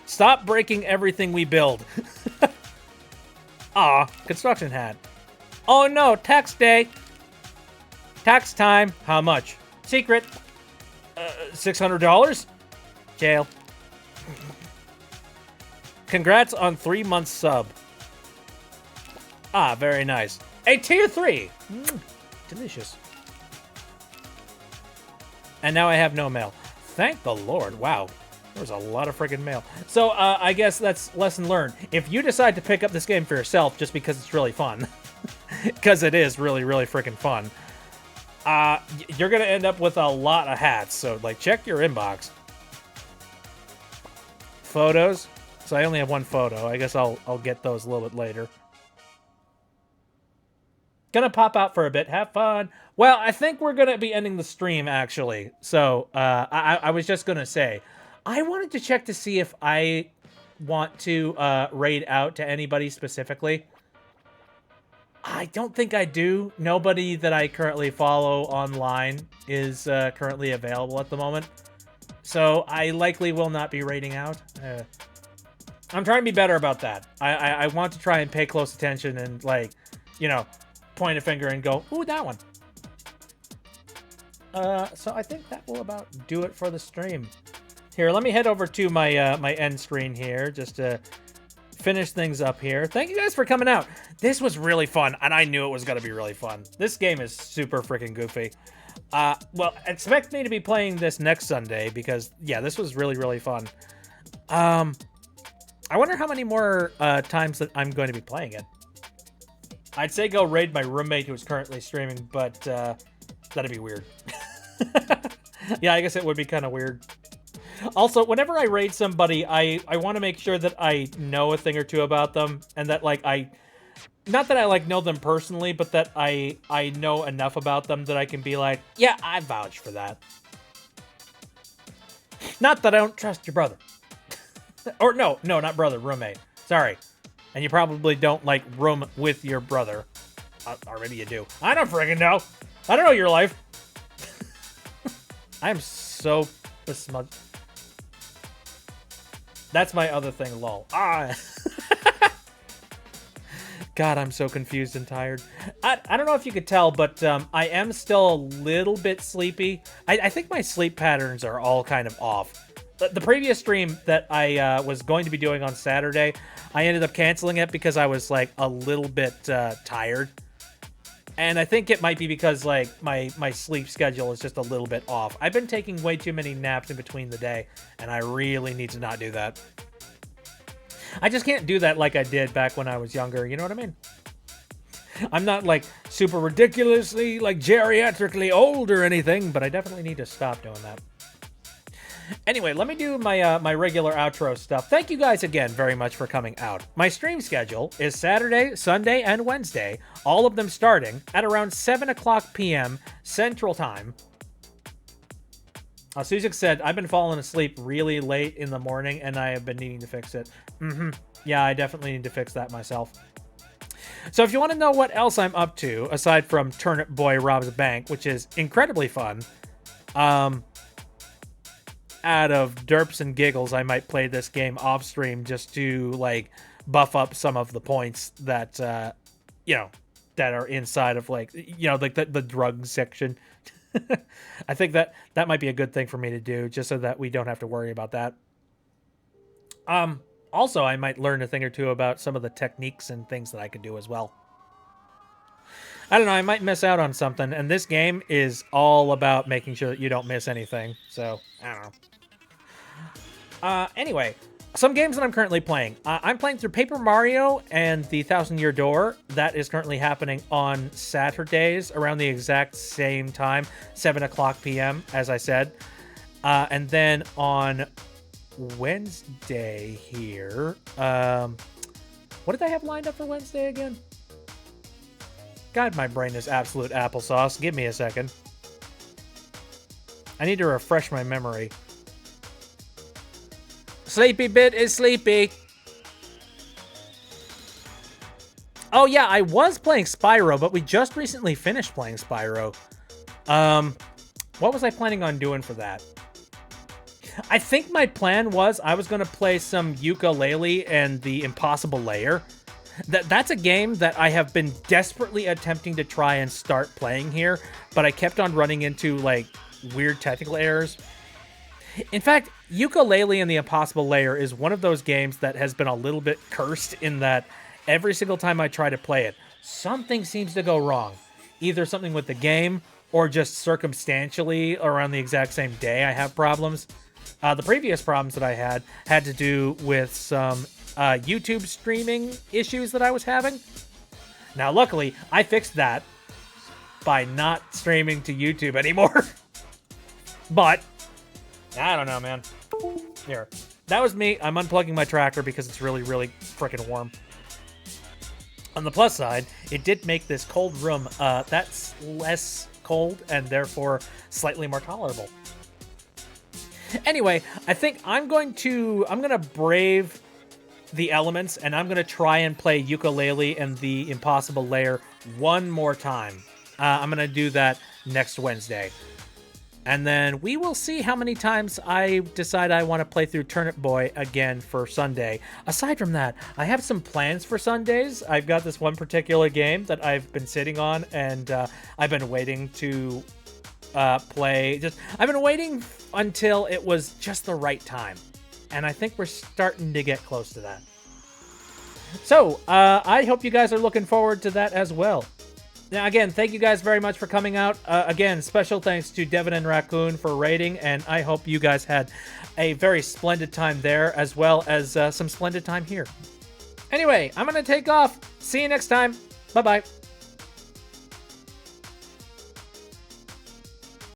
A: Stop breaking everything we build. Aw, construction hat. Oh no, tax day. Tax time. How much? Secret. $600? Jail. Congrats on 3 months sub. Ah, very nice. A tier 3. Delicious. And now I have no mail. Thank the Lord. Wow. There's a lot of friggin' mail. So, I guess that's lesson learned. If you decide to pick up this game for yourself just because it's really fun, because it is really, really friggin' fun, you're gonna end up with a lot of hats. So, like, check your inbox. Photos. So I only have one photo. I guess I'll get those a little bit later. Gonna pop out for a bit. Have fun. Well, I think we're gonna be ending the stream, actually. So, I was just gonna say, I wanted to check to see if I want to raid out to anybody specifically. I don't think I do. Nobody that I currently follow online is currently available at the moment. So I likely will not be raiding out. I'm trying to be better about that. I want to try and pay close attention and, like, you know, point a finger and go, ooh, that one. So I think that will about do it for the stream. Here, let me head over to my my end screen here just to finish things up here. Thank you guys for coming out. This was really fun, and I knew it was going to be really fun. This game is super freaking goofy. Well, expect me to be playing this next Sunday because, yeah, this was really, really fun. I wonder how many more times that I'm going to be playing it. I'd say go raid my roommate who's currently streaming, but that'd be weird. Yeah, I guess it would be kind of weird. Also, whenever I raid somebody, I want to make sure that I know a thing or two about them, and that, like, not that I, like, know them personally, but that I know enough about them that I can be like, yeah, I vouch for that. Not that I don't trust your brother. Or, no, not brother, roommate. Sorry. And you probably don't, like, room with your brother. Already you do. I don't friggin' know. I don't know your life. I am so besmudged. That's my other thing, lol. Ah. God, I'm so confused and tired. I don't know if you could tell, but I am still a little bit sleepy. I think my sleep patterns are all kind of off. The previous stream that I was going to be doing on Saturday, I ended up canceling it because I was, like, a little bit tired. And I think it might be because, like, my sleep schedule is just a little bit off. I've been taking way too many naps in between the day, and I really need to not do that. I just can't do that like I did back when I was younger, you know what I mean? I'm not, like, super ridiculously, like, geriatrically old or anything, but I definitely need to stop doing that. Anyway, let me do my my regular outro stuff. Thank you guys again very much for coming out. My stream schedule is Saturday, Sunday, and Wednesday, all of them starting at around 7 o'clock p.m. Central Time. Suzik said, I've been falling asleep really late in the morning, and I have been needing to fix it. Yeah, I definitely need to fix that myself. So if you want to know what else I'm up to, aside from Turnip Boy Robs a Bank, which is incredibly fun, out of derps and giggles, I might play this game off stream just to, like, buff up some of the points that, you know, that are inside of, like, you know, like the drug section. I think that might be a good thing for me to do, just so that we don't have to worry about that. Also, I might learn a thing or two about some of the techniques and things that I could do as well. I don't know, I might miss out on something, and this game is all about making sure that you don't miss anything, so, I don't know. Anyway, some games that I'm currently playing. I'm playing through Paper Mario and the 1,000-Year Door. That is currently happening on Saturdays around the exact same time, 7 o'clock p.m., as I said. And then on Wednesday here, what did I have lined up for Wednesday again? God, my brain is absolute applesauce. Give me a second. I need to refresh my memory. Sleepy Bit is sleepy. Oh yeah, I was playing Spyro, but we just recently finished playing Spyro. What was I planning on doing for that? I think my plan was I was going to play some Yooka-Laylee and the Impossible Lair. That's a game that I have been desperately attempting to try and start playing here, but I kept on running into, like, weird technical errors. In fact, Yooka-Laylee and the Impossible Lair is one of those games that has been a little bit cursed in that every single time I try to play it, something seems to go wrong. Either something with the game or just circumstantially around the exact same day I have problems. The previous problems that I had to do with some YouTube streaming issues that I was having. Now, luckily, I fixed that by not streaming to YouTube anymore. But I don't know, man. Here. That was me. I'm unplugging my tracker because it's really, really freaking warm. On the plus side, it did make this cold room that's less cold and therefore slightly more tolerable. Anyway, I think I'm gonna brave the elements, and I'm gonna try and play Yooka-Laylee and the Impossible Lair one more time. I'm gonna do that next Wednesday. And then we will see how many times I decide I want to play through Turnip Boy again for Sunday. Aside from that, I have some plans for Sundays. I've got this one particular game that I've been sitting on, and I've been waiting to play. I've been waiting until it was just the right time. And I think we're starting to get close to that. So, I hope you guys are looking forward to that as well. Now, again, thank you guys very much for coming out. Again, special thanks to Devin and Raccoon for raiding, and I hope you guys had a very splendid time there, as well as some splendid time here. Anyway, I'm going to take off. See you next time. Bye-bye.